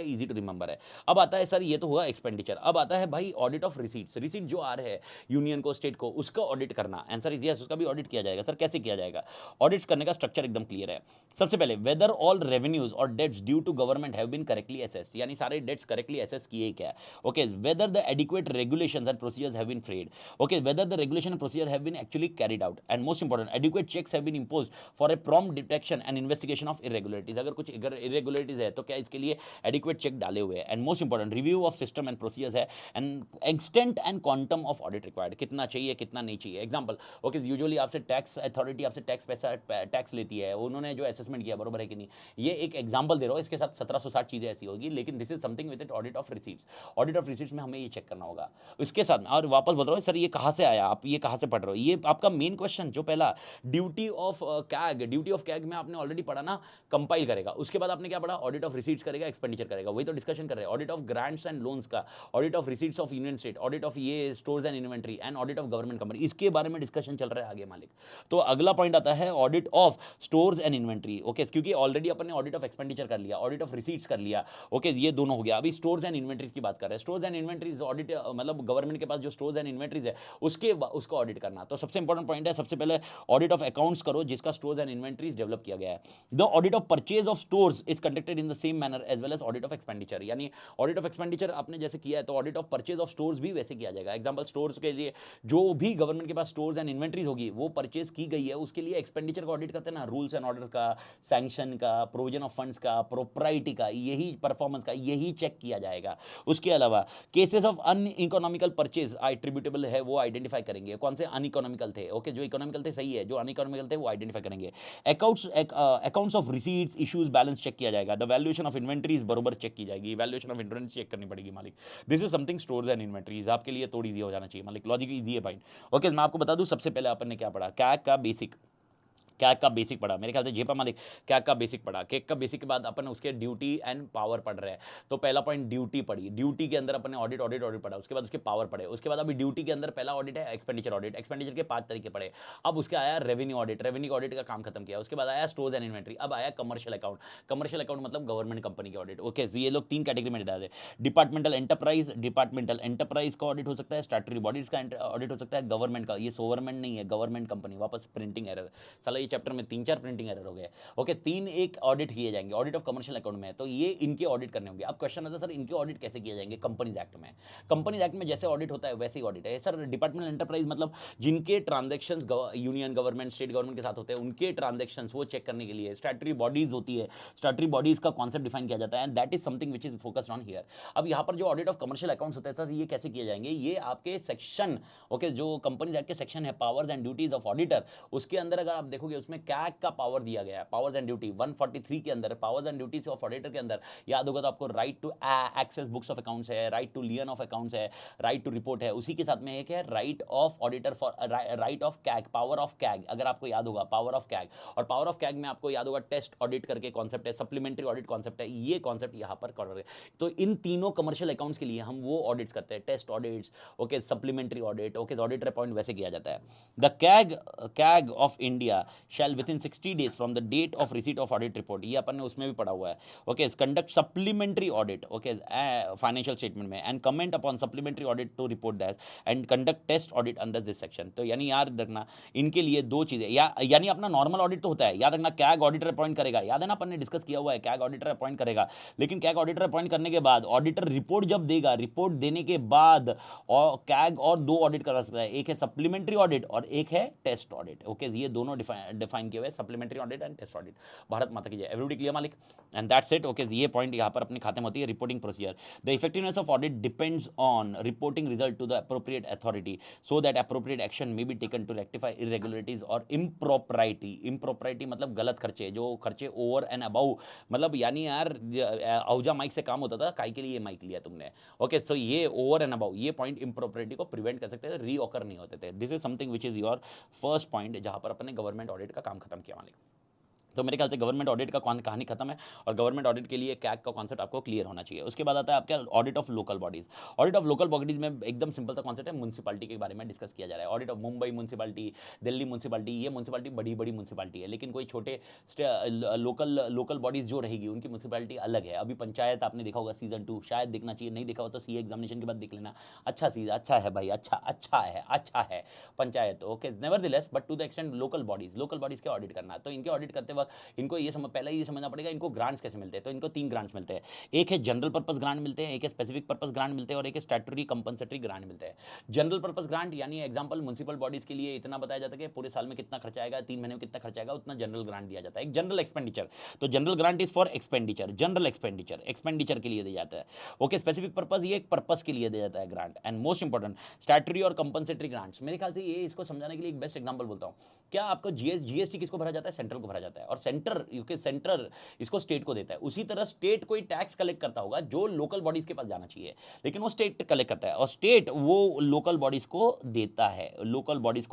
इजी टू रिमेंबर है। अब आता है सर, ये तो हुआ एक्सपेंडिचर। अब आता है भाई ऑडिट ऑफ रिसीट्स। रिसीट जो आ रहे हैं यूनियन को, स्टेट को, उसका ऑडिट करना। आंसर इज यस, उसका भी ऑडिट किया जाएगा। सर कैसे किया जाएगा? ऑडिट करने का स्ट्रक्चर एकदम क्लियर है। सबसे पहले, वेदर ऑल रेवेन्यूज और debts due to government have been correctly assessed, यानी सारे डेट्स करेक्टली असेस किए क्या। Okay, whether the adequate regulations and procedures have been framed. Okay, whether the regulation and procedure have been actually carried out. And most important, adequate checks have been imposed for a prompt detection and investigation of irregularities. अगर कुछ irregularities है तो क्या इसके लिए adequate check डाले हुए हैं। And most important, review of system and procedures है। And extent and quantum of audit required, कितना चाहिए कितना नहीं चाहिए। एग्जांपल, ओके, यूजुअली आपसे टैक्स अथॉरिटी आपसे टैक्स पैसा टैक्स लेती है, उन्होंने जो असेसमेंट किया बरोबर है कि नहीं, ये एक एग्जांपल दे रहा हूँ। इसके साथ 1760 चीज़ें ऐसी होगी, लेकिन this is something with it audit of receipts. Audit of receipts में हमें ये चेक करना होगा। इसके साथ, और वापस बोल रहा हूँ सर, ये कहाँ से आया, आप ये कहाँ से पढ़ रहे हो, ये आपका मेन क्वेश्चन जो पहला, duty of CAG. Duty of CAG में आपने ऑलरेडी पढ़ा ना, कंपाइल करेगा। उसके बाद आपने क्या पढ़ा? ऑडिट ऑफ रिसीट्स करेगा, एक्सपेंडिचर करेगा, वही तो डिस्कशन कर रहे हैं। Audit of grants and loans का, audit of receipts of union state, audit of ये stores and inventory, and audit of government company, इसके बारे में डिस्कशन चल रहा है आगे मालिक। तो अगला पॉइंट आता है audit of stores and inventory. Okay, क्योंकि ऑलरेडी अपन ने ऑडिट ऑफ एक्सपेंडिचर कर लिया, ऑडिट ऑफ रिसीट्स कर लिया। ओके, ये दोनों हो गया। अभी स्टोर्स एंड इन्वेंट्रीज की बात कर रहे हैं। स्टोर्स एंड इन्वेंट्रीज ऑडिट, मतलब गवर्नमेंट के पास जो स्टोर्स एंड इन्वेंट्रीज है उसको ऑडिट करना। तो सबसे इंपॉर्टेंट पॉइंट है, सबसे पहले ऑडिट ऑफ अकाउंट्स करो जिसका स्टोर्स एंड इन्वेंट्रीज डेवलप किया गया है। The audit of purchase of stores is conducted in the same manner as well as audit of expenditure. यानी ऑडिट ऑफ एक्सपेंडिचर आपने जैसे किया है तो audit of purchase of stores भी वैसे किया जाएगा। एग्जांपल, स्टोर्स के लिए जो भी गवर्नमेंट के पास स्टोर्स एंड इन्वेंट्रीज होगी वो परचेज की गई है, उसके लिए एक्सपेंडिचर का ऑडिट करते हैं ना, रूल्स एंड ऑर्डर का, सैंक्शन का, प्रोविजन ऑफ फंड्स का, प्रोप्राइटी का, यही परफॉर्मेंस का, यही चेक किया जाएगा। उसके अलावा cases of uneconomical purchase attributable है वो आइडेंटिफाई करेंगे, कौन से अनइकोनॉमिकल थे। ओके, जो इकोनॉमिकल थे सही है, जो अनइकोनॉमिकल थे वो आइडेंटिफाई करेंगे। Accounts of receipts, issues, balance check किया जाएगा। द वैल्यूएशन ऑफ इन्वेंट्रीज बरोबर चेक की जाएगी, वैल्यूएशन ऑफ इन्वेंट्री चेक करनी पड़ेगी मालिक। This is something stores and inventories आपके लिए थोड़ी ईजी हो जाना चाहिए मालिक, लॉजिक ईजी है पॉइंट। ओके, मैं आपको बता दूं सबसे पहले अपन ने क्या पढ़ा, कैग का बेसिक। कैग का बेसिक पढ़ा मेरे ख्याल से जेपा मालिक, कैग का बेसिक पढ़ा। कैग का बेसिक के बाद अपन उसके ड्यूटी एंड पावर पढ़ रहे हैं। तो पहला पॉइंट ड्यूटी पढ़ी, ड्यूटी के अंदर अपन ने ऑडिट ऑडिट ऑडिट पढ़ा, उसके बाद उसके पावर पढ़े। उसके बाद अभी ड्यूटी के अंदर पहला ऑडिट है एक्सपेंडिचर ऑडिट, एक्सपेंडिचर के 5 तरीके पढ़े। अब उसके आया रेवेन्यू ऑडिट, रेवेन्यू ऑडिट का काम खत्म किया। उसके बाद आया स्टोर्स एंड इन्वेंट्री, अब आया कमर्शियल अकाउंट। कमर्शियल अकाउंट मतलब गवर्नमेंट कंपनी के ऑडिट। ओके, ये लोग 3 कैटेगरी में डाले। डिपार्टमेंटल एंटरप्राइज का ऑडिट हो सकता है, स्टैट्यूटरी बॉडीज का ऑडिट हो सकता है, गवर्नमेंट का, ये सोवरमेंट नहीं है, गवर्नमेंट कंपनी। वापस प्रिंटिंग एरर, साला ये चैप्टर में 3-4 प्रिंटिंग एरर हो गए। ओके, 3 एक ऑडिट किए जाएंगे ऑडिट ऑफ कमर्शियल अकाउंट में, तो ये इनके ऑडिट करने होंगे। अब क्वेश्चन आता है सर इनके ऑडिट कैसे किए जाएंगे? कंपनीज एक्ट में, कंपनीज एक्ट में जैसे ऑडिट होता है वैसे ही ऑडिट है सर। डिपार्टमेंटल एंटरप्राइज मतलब जिनके transactions union government, state government के साथ होते हैं, उनके ट्रांजैक्शंस वो चेक करने के लिए स्टैट्यूटरी बॉडीज होती है। स्टैट्यूटरी बॉडीज का कॉन्सेप्ट डिफाइन किया जाता है, and that is something which is focused on here. अब यहाँ पर जो ऑडिट ऑफ कमर्शियल अकाउंट्स होते हैं सर, ये कैसे किए जाएंगे? ये आपके सेक्शन, ओके, जो कंपनीज एक्ट के सेक्शन है powers and duties of auditor, उसके अंदर अगर आप देखोगे उसमें कैग का पावर दिया गया है। पावर्स एंड ड्यूटी 143 के अंदर, powers and duties of auditor के अंदर याद होगा तो आपको right to access books of accounts है, right to lien of accounts है, राइट टू रिपोर्ट है। उसी के साथ में एक है right of auditor for, right of CAG, power of CAG, अगर आपको याद होगा पावर ऑफ कैग। और पावर ऑफ कैग में आपको याद होगा टेस्ट ऑडिट करके कॉन्सेप्ट है, सप्लीमेंट्री ऑडिट कॉन्सेप्ट है, ये कॉन्सेप्ट यहाँ पर कर रहे हैं। तो इन तीनों कमर्शियल अकाउंट्स के लिए हम वो ऑडिट्स करते हैं, test audits, okay, supplementary audit, okay, auditor appoint वैसे किया जाता है। The CAG of India shall within 60 days from the date of receipt of audit report, ये अपन ने उसमें भी पढ़ा हुआ है, okay, conduct supplementary audit, okay, financial statement में and comment upon supplementary audit to report that and conduct test audit under this section. तो यानी याद रखना इनके लिए दो चीज़ें, यानी अपना नॉर्मल ऑडिट तो होता है, याद रखना कैग ऑडिटर अपॉइंट करेगा, याद है ना अपन ने डिस्कस किया हुआ है, कैग ऑडिटर अपॉइंट करेगा, लेकिन कैग ऑडिटर अपॉइंट करने के बाद ऑडिटर रिपोर्ट जब देगा, रिपोर्ट देने के बाद और कैग और दो ऑडिट करा सकता है, एक है सप्लीमेंट्री ऑडिट और एक है टेस्ट ऑडिट, ओके, ये दोनों डिफाइन किए हुए, supplementary audit and test audit. Bharat माता की जय, एवरीबॉडी क्लियर मालिक, एंड दैट्स इट, ओके, ये पॉइंट यहाँ पर अपनी खाते में होती है reporting procedure. The effectiveness of audit depends on reporting result to the appropriate authority so that appropriate action may be taken to rectify irregularities और इम्प्रॉपराइटी। इम्प्रॉपराइटी मतलब गलत खर्चे, जो खर्चे ओवर एंड अबाउ, मतलब यानी यार औजा माइक से काम होता था, काई के लिए ये माइक लिया तुमने, ओके, सो ये ओवर एंड अबाउ, ये पॉइंट इम्प्रॉपरिटी को प्रिवेंट कर सकते थे, रीऑकर नहीं होते थे। This is something which is your first point, जहां पर अपने गवर्नमेंट ऑडिट का काम खत्म किया मालिक। तो मेरे ख्याल से गवर्नमेंट ऑडिट का कहानी खत्म है और गवर्नमेंट ऑडिट के लिए कैग का कॉन्सेप्ट आपको क्लियर होना चाहिए। उसके बाद आता है आपका audit of local bodies. Audit of local bodies में एकदम सिंपल सा कॉन्सेप्ट है, म्यूनसिपालिटी के बारे में डिस्कस किया जा रहा है। Audit of Mumbai municipality, Delhi municipality, ये म्यूनसिपालिटी बड़ी बड़ी म्यूनसिपालिटी है, लेकिन कोई छोटे लोकल बॉडीज जो रहेगी उनकी म्यूनसिपालिटी अलग है। अभी पंचायत आपने देखा होगा सीजन 2, शायद देखना चाहिए, नहीं देखा हो तो सीए एग्जामिनेशन के बाद देख लेना, अच्छा सीजन, अच्छा है भाई, अच्छा है panchayat, okay, nevertheless but to the extent local bodies के ऑडिट करना। तो इनके ऑडिट करते वक्त इनको ये पहले ये समझना पड़ेगा इनको ग्रांट्स कैसे मिलते हैं। तो इनको 3 ग्रांट्स मिलते हैं, एक है जनरल पर्पस ग्रांट मिलते हैं, एक है स्पेसिफिक पर्पस ग्रांट मिलते हैं और एक है स्टैट्यूटरी कंपनसेटरी ग्रांट मिलते हैं। जनरल पर्पस ग्रांट यानी एग्जांपल म्युनिसिपल बॉडीज के लिए इतना बताया जाता है कि पूरे साल में कितना खर्चा आएगा, 3 महीने में कितना खर्चा आएगा, उतना जनरल ग्रांट दिया जाता है, एक जनरल एक्सपेंडिचर। तो general grant is for expenditure, general expenditure के लिए दिया जाता है, ओके। स्पेसिफिक पर्पस ये एक पर्पस के लिए दिया जाता है grant. And most important statutory और कंपनसेटरी ग्रांट्स, मेरे ख्याल से ये इसको समझाने के लिए एक बेस्ट एग्जांपल बोलता हूं। क्या आपको जीएसटी किसको भरा जाता है? सेंट्रल को भरा जाता है, और सेंटर इसको स्टेट को देता है। उसी तरह स्टेट कोई टैक्स कलेक्ट करता होगा जो लोकल बॉडीज के पास जाना चाहिए, लेकिन वो स्टेट कलेक्ट करता है और स्टेट वो लोकल बॉडीज को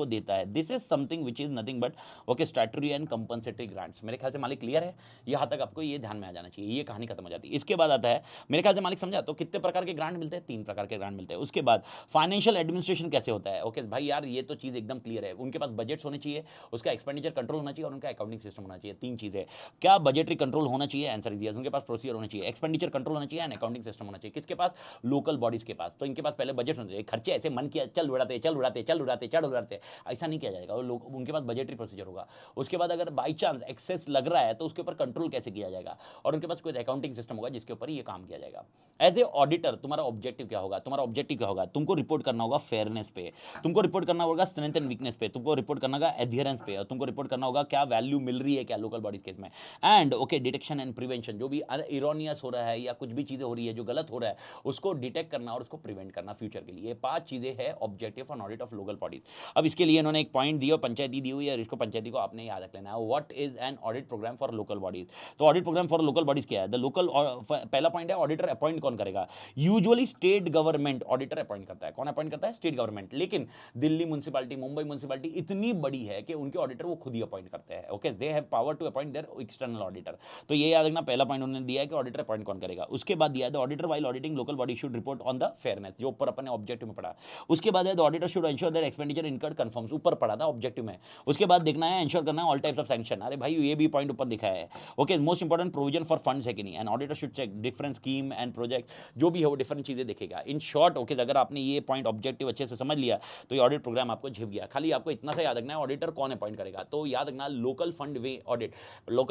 देता है, this is something which is nothing but okay statutory and compensatory grants. मेरे ख्याल से मालिक क्लियर है, यहां तक आपको ये ध्यान में आ जाना चाहिए, ये कहानी खत्म हो जाती है। इसके बाद आता है मेरे ख्याल से मालिक समझा, तो कितने प्रकार के ग्रांट मिलते हैं? 3 प्रकार के ग्रांट मिलते हैं। उसके बाद फाइनेंशियल एडमिनिस्ट्रेशन कैसे होता है? ओके भाई यार, ये तो चीज एकदम क्लियर है, उनके पास बजट्स होने चाहिए, उसका एक्सपेंडिचर कंट्रोल होना चाहिए और उनका अकाउंटिंग सिस्टम होना चाहिए। 3 चीजें, क्या बजटरी कंट्रोल होना चाहिए? आंसर इज यस, उनके पास प्रोसीजर होना चाहिए, एक्सपेंडिचर कंट्रोल होना चाहिए एंड अकाउंटिंग सिस्टम होना चाहिए। किसके पास? लोकल बॉडीज के पास। तो इनके पास पहले बजट होना चाहिए, खर्चे ऐसे मन किया चल उड़ाते, ऐसा नहीं किया जाएगा, उनके पास बजटरी प्रोसीजर होगा। उसके बाद अगर बाई चांस एक्सेस लग रहा है तो उसके ऊपर कंट्रोल कैसे किया जाएगा, और उनके पास कोई अकाउंटिंग सिस्टम होगा जिसके ऊपर ये काम किया जाएगा। एज ए ऑडिटर तुम्हारा ऑब्जेक्टिव क्या होगा? तुमको रिपोर्ट करना होगा फेयरनेस पे, तुमको रिपोर्ट करना होगा स्ट्रेंथ एंड वीकनेस पे, तुमको रिपोर्ट करना होगा एडहेरेंस पे, और तुमको रिपोर्ट करना होगा क्या वैल्यू मिल रही है क्या लोकल बॉडीज केस में, and okay detection and prevention, जो भी इरोनियस हो रहा है या कुछ भी चीजें हो रही है जो गलत हो रहा है उसको डिटेक्ट करना और उसको प्रिवेंट करना फ्यूचर के लिए। 5 चीजें हैं objective on audit of local bodies. अब इसके लिए इन्होंने एक पॉइंट दिया, पंचायती दी हुई है, और इसको पंचायती को आपने याद रख लेना है, what is an audit programme for local bodies. तो audit programme for local bodies क्या है? द लोकल, पहला पॉइंट है ऑडिटर अपॉइंट कौन करेगा? Usually state government auditor appoint करता है। कौन अपॉइंट करता है? State government. लेकिन दिल्ली म्युनिसिपालिटी, मुंबई म्युनिसिपालिटी इतनी बड़ी है कि उनके ऑडिटर वो खुद ही अपॉइंट करते हैं, okay, they have power to appoint their external auditor. तो ये याद रखना, पहला पॉइंट उन्होंने दिया है कि ऑडिटर अपॉइंट कौन करेगा। उसके बाद दिया है the auditor while auditing local body should report on the fairness, जो ऊपर अपने ऑब्जेक्टिव में पढ़ा। उसके बाद है the auditor should ensure that expenditure incurred confirms, ऊपर पढ़ा था ऑब्जेक्टिव में। उसके बाद देखना है एंश्योर करना है ऑल टाइप्स ऑफ सैंक्शन, अरे भाई ये भी पॉइंट ऊपर दिखा है, okay. Most important provision for funds है कि नहीं, and auditor should check different scheme and project, जो भी है वो डिफरेंट चीजें देखेगा। इन शॉर्ट ओके, अगर आपने ये पॉइंट ऑब्जेक्टिव अच्छे से समझ लिया तो ये ऑडिट प्रोग्राम आपको झिप गया। खाली आपको इतना सा याद रखना है ऑडिटर कौन अपॉइंट करेगा। तो याद रखना लोकल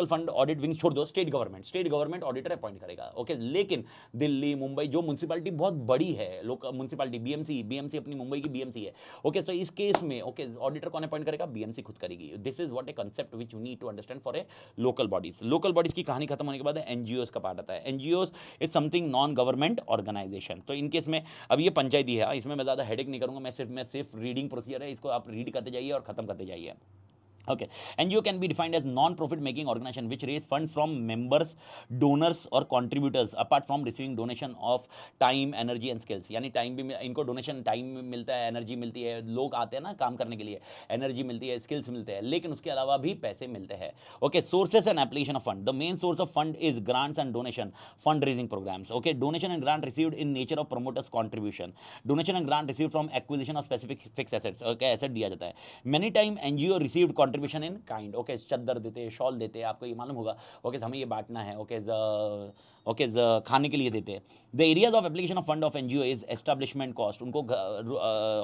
फंड ऑडिट विंग छोड़ दो, स्टेट गवर्नमेंट ऑडिटर अपॉइंट करेगा, ओके। लेकिन दिल्ली, मुंबई, जो म्युनिसिपैलिटी बहुत बड़ी है, लोकल म्युनिसिपैलिटी, बीएमसी अपनी मुंबई की बीएमसी है, ओके। सो इस केस में ओके ऑडिटर कौन अपॉइंट करेगा? बीएमसी खुद करेगी। This is what a concept which you need to understand for a local bodies की कहानी खत्म होने के बाद एनजीओस का पार्ट आता है। NGOs is something non government organisation. तो इन केस में अब ये पंचायती है, इसमें मैं ज्यादा हेडेक नहीं करूंगा, मैं सिर्फ रीडिंग प्रोसीजर है, इसको आप रीड करते जाइए और खत्म करते जाइए। Okay, NGO can be defined as non-profit making organization which raise funds from members, donors or contributors apart from receiving donation of time, energy and skills। यानी टाइम भी इनको डोनेशन टाइम मिलता है, एनर्जी मिलती है, लोग आते हैं ना काम करने के लिए, एनर्जी मिलती है, स्किल्स मिलते हैं, लेकिन उसके अलावा भी पैसे मिलते हैं, okay. Sources and application of fund, the main source of fund is grants and donation, fund raising programmes, okay. Donation and grant received in nature of promoters contribution, donation and grant received from acquisition of specific fix assets, okay, asset दिया जाता है। Many time NGO received contribution in kind, okay, चद्दर देते, shawl देते, आपको ये मालूम होगा, ओके, हमें ये बांटना है, ओके, ओके, खाने के लिए देते हैं। The areas of application of fund of NGO is establishment cost, उनको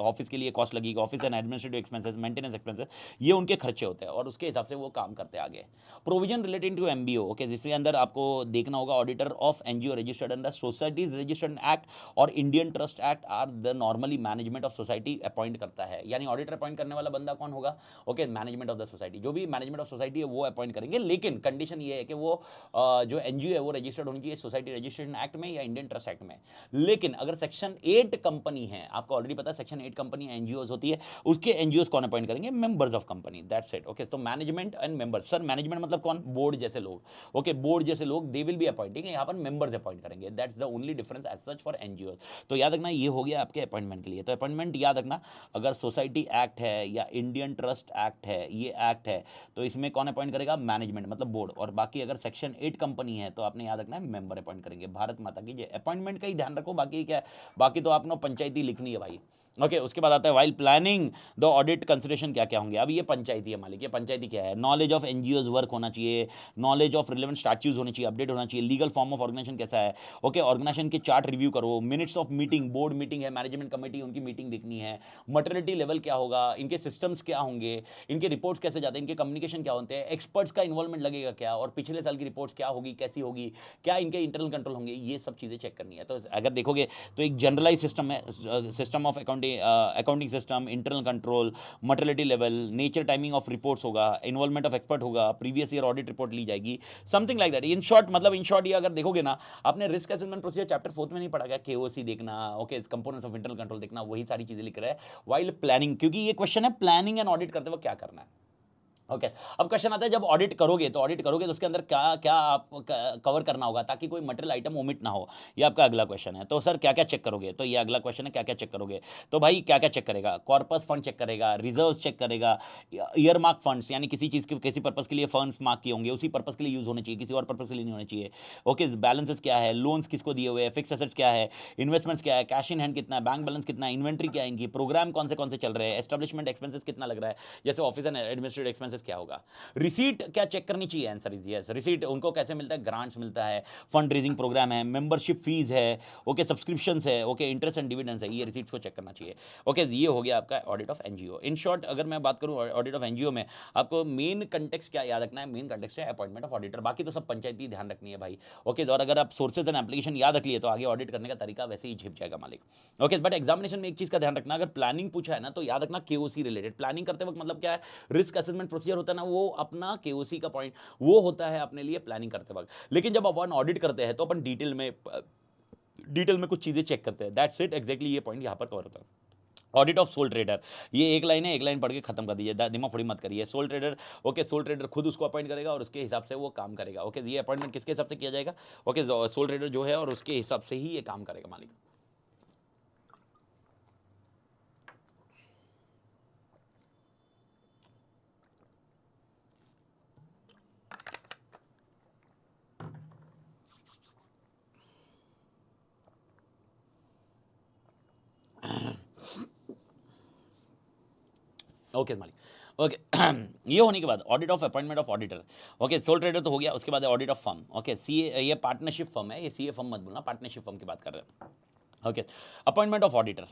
ऑफिस के लिए कॉस्ट लगेगी, office and administrative expenses, maintenance expenses, ये उनके खर्चे होते हैं और उसके हिसाब से वो काम करते हैं आगे। Provision relating to MBO, okay, जिसके अंदर आपको देखना होगा auditor of NGO registered under societies registered act और Indian trust act are the normally management of society appoint करता है। यानी ऑडिटर अपॉइंट करने वाला बंदा कौन होगा, okay, management of the society, जो भी मैनेजमेंट ऑफ सोसाइटी है वो अपॉइंट करेंगे, लेकिन कंडीशन ये है कि वो जो एनजीओ है वो रजिस्टर्ड होनी चाहिए सोसाइटी रजिस्ट्रेशन एक्ट में या इंडियन ट्रस्ट एक्ट में। लेकिन अगर सेक्शन 8 कंपनी है, आपको ऑलरेडी पता है सेक्शन 8 कंपनी एनजीओ होती है, उसके एनजीओ कौन अपॉइंट करेंगे, members of company, that's it, okay. तो management and members, sir management मतलब कौन, बोर्ड जैसे लोग, ओके, बोर्ड जैसे लोग दे विल बी अपॉइंटिंग, यहाँ पर मेंबर्स अपॉइंट करेंगे, that's the only difference as such for NGO. तो याद रखना ये हो गया आपके अपॉइंटमेंट के लिए। तो अपॉइंटमेंट याद रखना, अगर सोसाइटी एक्ट है या इंडियन ट्रस्ट एक्ट है, ये एक्ट है, तो इसमें कौन अपॉइंट करेगा, मैनेजमेंट मतलब बोर्ड, और बाकी अगर सेक्शन 8 कंपनी है तो आपने याद रखना है मेंबर अपॉइंट करेंगे। भारत माता की जय। अपॉइंटमेंट का ही ध्यान रखो, बाकी क्या है, बाकी तो आपने पंचायती लिखनी है भाई, ओके। उसके बाद आता है while planning the audit consideration क्या क्या होंगे। अब ये पंचायती है मालिक, ये पंचायती क्या है, नॉलेज ऑफ एनजीओज वर्क होना चाहिए, नॉलेज ऑफ रिलेवेंट स्टैट्यूज होनी चाहिए, अपडेट होना चाहिए, लीगल फॉर्म ऑफ ऑर्गेनाइजेशन कैसा है, ओके, ऑर्गेनाइजेशन के चार्ट रिव्यू करो, minutes of meeting, board meeting है, मैनेजमेंट कमेटी उनकी मीटिंग देखनी है, मटर्निटी लेवल क्या होगा, इनके सिस्टम्स क्या होंगे, इनके रिपोर्ट्स कैसे जाते हैं, इनके कम्युनिकेशन क्या होते हैं, एक्सपर्ट्स का इन्वॉल्वमेंट लगेगा क्या, और पिछले साल की रिपोर्ट्स क्या होगी, कैसी होगी, क्या इनके इंटरनल कंट्रोल होंगे, ये सब चीज़ें चेक करनी है। तो अगर देखोगे तो एक जनरलाइज सिस्टम है, system of accounting system, internal control, materiality level, nature timing of reports होगा, इन्वॉल्वमेंट ऑफ एक्सपर्ट होगा, प्रीवियस ईयर ऑडिट रिपोर्ट ली जाएगी, something like that. In short मतलब इन शॉर्ट ये अगर देखोगे ना, आपने रिस्क असेसमेंट प्रोसीजर चैप्टर 4 में नहीं पढ़ा गया, केओसी देखना, okay, components of internal control देखना, वही सारी चीजें लिख रहा है वाइल प्लानिंग, क्योंकि ये क्वेश्चन है प्लानिंग एंड ऑडिट करते वक्त क्या करना है, ओके। अब क्वेश्चन आता है जब ऑडिट करोगे तो उसके अंदर क्या क्या आप कवर करना होगा ताकि कोई मटेरियल आइटम ओमिट ना हो, ये आपका अगला क्वेश्चन है। तो सर क्या क्या चेक करोगे, तो ये अगला क्वेश्चन है, क्या क्या चेक करोगे। तो भाई क्या क्या चेक करेगा, कॉर्पस फंड चेक करेगा, रिजर्व्स चेक करेगा, ईयर मार्क फंड्स, यानी किसी चीज़ के किसी पर्पस के लिए फंड्स मार्क किए होंगे, उसी पर्पस के लिए यूज होने चाहिए, किसी और पर्पस के लिए नहीं होने चाहिए, ओके। बैलेंसेस क्या है, लोन्स किसको दिए हुए हैं, फिक्स एसेट्स क्या है, इन्वेस्टमेंट्स क्या है, कैश इन हैंड कितना है, बैंक बैलेंस कितना है, इन्वेंट्री क्या है इनकी, प्रोग्राम कौन से चल रहे हैं, एस्टेब्लिशमेंट एक्सपेंसेस कितना लग रहा है, जैसे ऑफिस एंड एडमिनिस्ट्रेटिव एक्सपेंसेस क्या होगा, रिसीट क्या चेक करनी चाहिए, आंसर इज यस। रिसीट उनको कैसे मिलता है, ग्रांट्स मिलता है, फंड रेजिंग प्रोग्राम है, मेंबरशिप फीस है, ओके, सब्सक्रिप्शंस है, ओके, इंटरेस्ट एंड डिविडेंड्स है, ये रिसीट्स को चेक करना चाहिए, ओके। ये हो गया आपका audit of NGO. In short अगर मैं बात करूं ऑडिट ऑफ एनजीओ में, आपको मेन कंटेक्स्ट क्या याद रखना है, मेन कंटेक्स्ट है अपॉइंटमेंट ऑफ ऑडिटर, बाकी तो सब पंचायती ध्यान रखनी है भाई, ओके। और अगर आप सोर्सेज एंड एप्लीकेशन याद रख लिए तो आगे ऑडिट करने का तरीका वैसे ही झिप जाएगा मालिक, ओके। बट एग्जामिनेशन में एक चीज का ध्यान रखना, अगर प्लानिंग पूछा है ना तो याद रखना केओसी रिलेटेड, प्लानिंग करते वक्त मतलब क्या है, रिस्क असेसमेंट प्रोसीजर होता है ना, वो अपना केओसी का पॉइंट वो होता है अपने लिए प्लानिंग करते वक्त। लेकिन जब अपन ऑडिट करते हैं तो अपन डिटेल में कुछ चीजें चेक करते हैं, दैट्स इट, एग्जैक्टली ये पॉइंट यहां पर कवर होता है। ऑडिट ऑफ सोल ट्रेडर, ये एक लाइन है, एक लाइन पढ़ के खत्म कर दीजिए, दिमाग थोड़ी मत करिए। Soul trader, okay, soul trader खुद उसको अपॉइंट करेगा और उसके हिसाब से वो काम करेगा, ओके। ये अपॉइंटमेंट किसके हिसाब से किया जाएगा, ओके, सोल ट्रेडर जो है और उसके हिसाब से ही ये काम करेगा मालिक। ओके मालिक, ओके। ये होने के बाद audit of appointment of auditor, okay, soul trader तो हो गया। उसके बाद audit of firm, okay, CA, ये पार्टनरशिप फर्म है, ये सीए फर्म मत बोलना, पार्टनरशिप फर्म की बात कर रहे हैं, okay. Appointment of auditor,